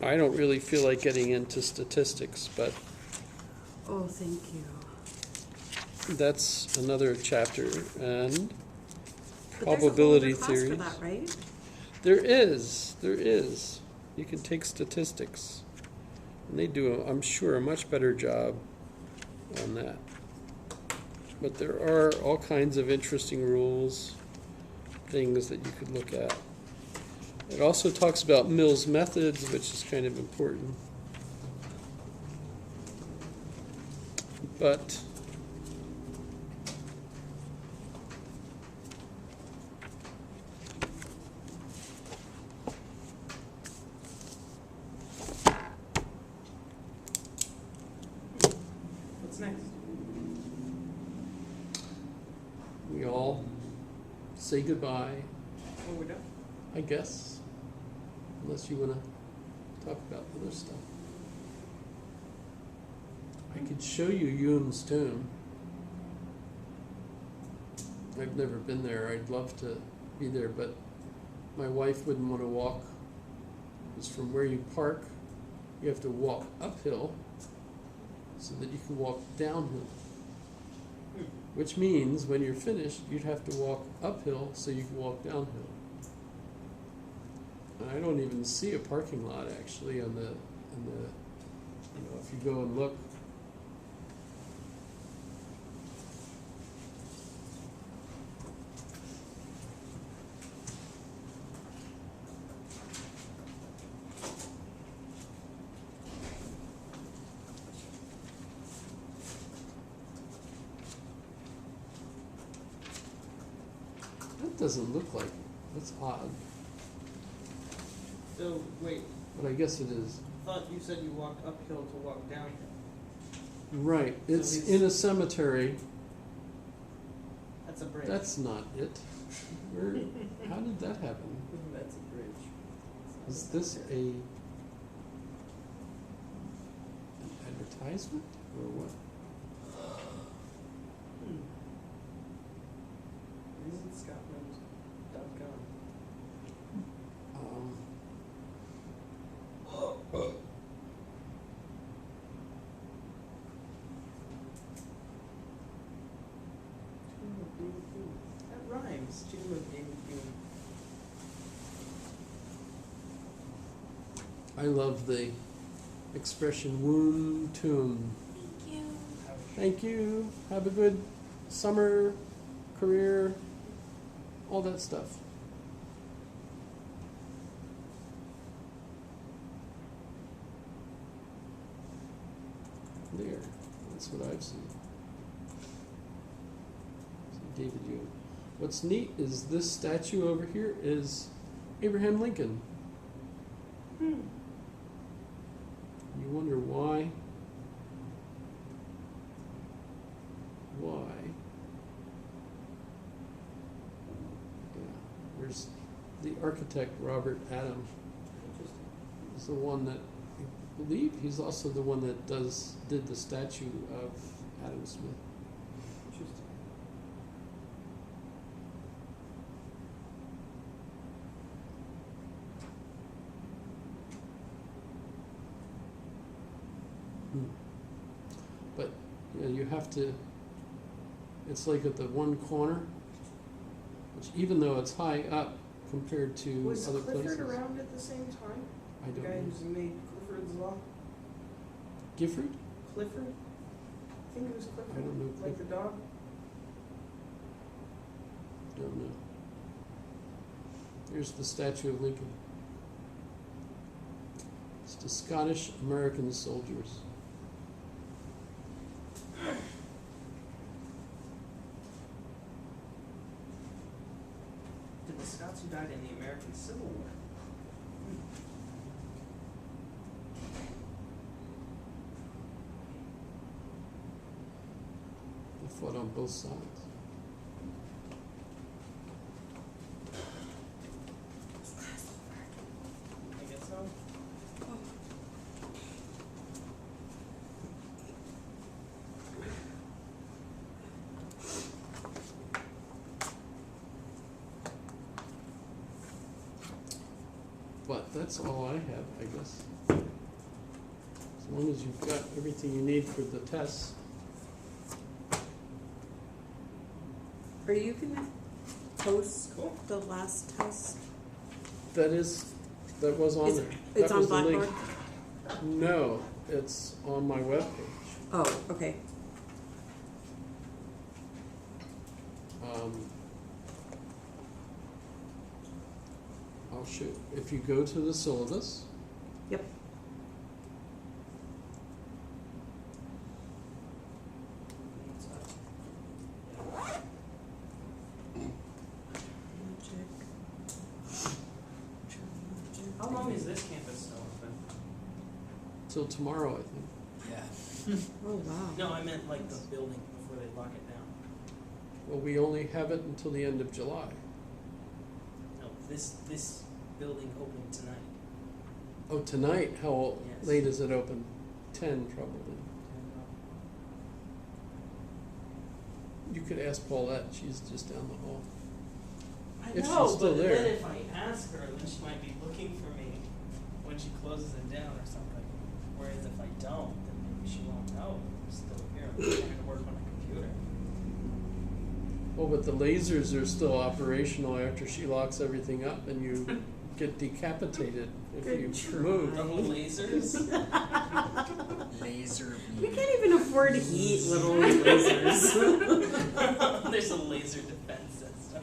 I don't really feel like getting into statistics, but Oh, thank you. that's another chapter. And But probability there's a whole theories. other class for that, right? There is. You can take statistics, and they do, I'm sure, a much better job on that. But there are all kinds of interesting rules, things that you could look at. It also talks about Mill's methods, which is kind of important. But What's next? we all say goodbye, Oh, we're done? I guess, unless you want to talk about other stuff. I could show you Yun's tomb. I've never been there. I'd love to be there, but my wife wouldn't want to walk. Because from where you park, you have to walk uphill so that you can walk downhill. Which means when you're finished, you'd have to walk uphill so you can walk downhill. And I don't even see a parking lot actually on the if you go and look. That doesn't look like it. That's odd. So, wait, But I guess it is. I thought you said you walked uphill to walk downhill. Right. It's it's- in a cemetery. That's a bridge. That's not it. Where, how did that happen? That's a bridge. Is this an advertisement or what? VisitScotland.com. Um, Tomb of David Hume. That rhymes. Tomb of David Hume. I love the expression "wound tomb." Thank you. Thank you. Have a good summer, career, all that stuff. There. That's what I've seen. So David Hume. What's neat is this statue over here is Abraham Lincoln. You wonder why? Why? Yeah, There's the architect, Robert Adam, is the one that, I believe, he's also the one that did the statue of Adam Smith. Interesting. But, you know, you have to, it's like at the one corner, which even though it's high up compared to Was other Clifford places. around at the same time? I The don't guy know. who's made Clifford's Law? Gifford? Clifford? I think it was Clifford. I don't know Like the dog? Don't know. Here's the statue of Lincoln. It's to Scottish American soldiers. Did the Scots who died in the American Civil War? They fought on both sides. I guess so. But that's all I have, I guess. As long as you've got everything you need for the tests. Are you gonna post Cool. the last test? That was on Is- there. It's That on was the link. Blackboard? No, it's on my webpage. Oh, okay. I'll show, if you go to the syllabus. Yep. How long is this campus still open? Till tomorrow, I think. Yeah. Oh, wow. No, I meant like the building before they lock it down. Well, we only have it until the end of July. No, this building opened tonight. Oh, tonight, how Yes. late is it open? 10 probably. You could ask Paulette, she's just down the hall. I If she's know, still but there. then if I ask her, then she might be looking for me when she closes it down or something. Whereas if I don't, then maybe she won't know I'm still here. I'm trying to work on a computer. Oh, but the lasers are still operational after she locks everything up and you get decapitated if Good you try. move. Double lasers. Laser We beam. can't even afford to eat little lasers. There's a laser defense system.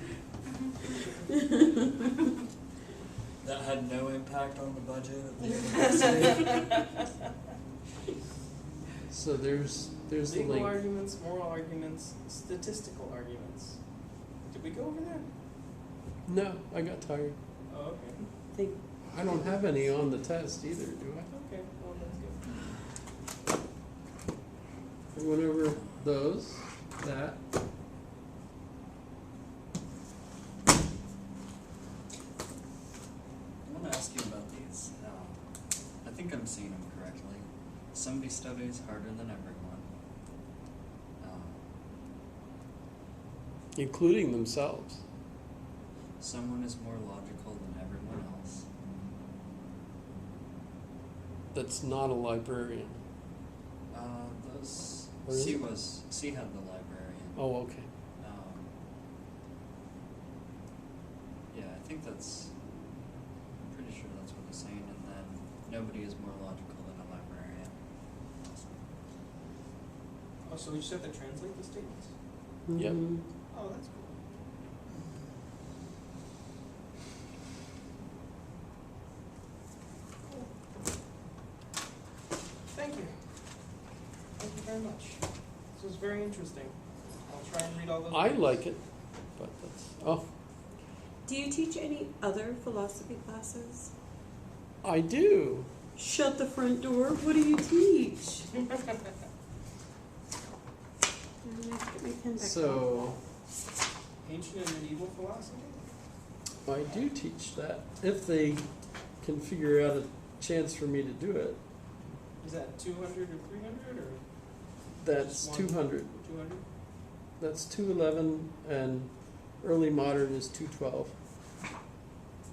That had no impact on the budget at the university. So there's the Legal link. arguments, moral arguments, statistical arguments. Did we go over that? No, I got tired. Oh, okay. Think- I don't have any on the test either, do I? Okay, well, that's good. I went over those, that. I want to ask you about these. I think I'm seeing them correctly. Somebody studies harder than everyone. Including themselves. Someone is more logical than everyone else. That's not a librarian. Those Or is it? C had the librarian. Oh, okay. Yeah, I think that's. I'm pretty sure that's what it's saying. And then nobody is more logical than a librarian. Oh, so we just have to translate the statements? Yep. Mhm. Oh, that's cool. Thank you. Thank you very much. This was very interesting. I'll try and read all those. I books. like it, but that's, oh, Do you teach any other philosophy classes? I do. Shut the front door. What do you teach? Get my pen back out. So, Ancient and medieval philosophy? I do teach that, if they can figure out a chance for me to do it. Is that 200 or 300 or That's Just one. 200. 200? That's 211, and early modern is 212.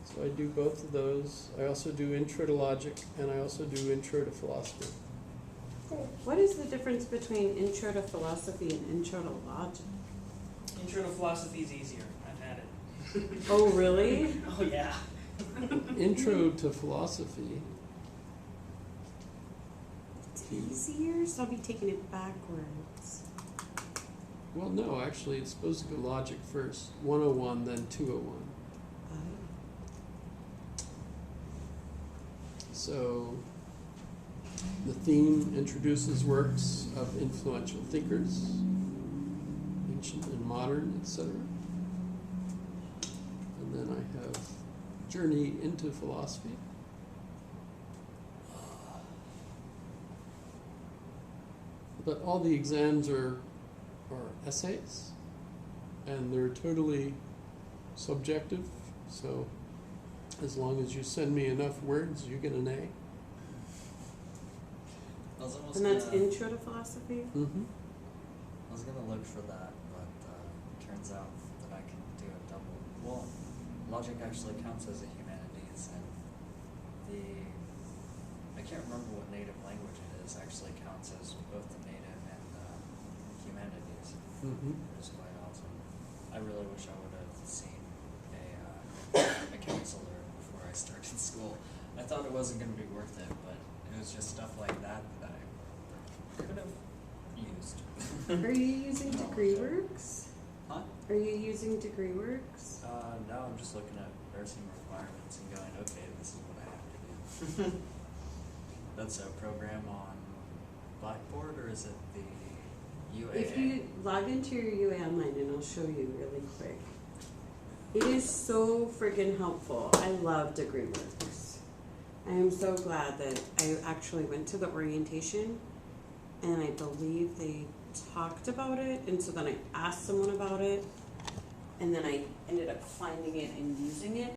So I do both of those. I also do intro to logic, and I also do intro to philosophy. What is the difference between intro to philosophy and intro to logic? Intro to philosophy is easier. I've had it. Oh, really? Oh yeah. Intro to philosophy. It's easier, so I'll be taking it backwards. Well, no, actually, it's supposed to go logic first. 101, then 201. So the theme introduces works of influential thinkers, ancient and modern, etc. And then I have Journey into Philosophy. But all the exams are essays, and they're totally subjective, so as long as you send me enough words, you get an A. I was almost And that's gonna, intro to philosophy? Mm-hmm. I was gonna look for that, but turns out that I can do a double. Well, logic actually counts as a humanities, and I can't remember what native language it is. Actually counts as both the native and humanities. Mm-hmm. It was quite awesome. I really wish I would have seen a counselor before I started school. I thought it wasn't going to be worth it, but it was just stuff like that that I could have used. Are you using DegreeWorks? Huh? Are you using DegreeWorks? Now I'm just looking at nursing requirements and going, okay, this is what I have to do. That's a program on Blackboard, or is it the UAA? If you log into your UA Online, and I'll show you really quick. It is so friggin' helpful. I love DegreeWorks. I am so glad that I actually went to the orientation, and I believe they talked about it, and so then I asked someone about it, and then I ended up finding it and using it,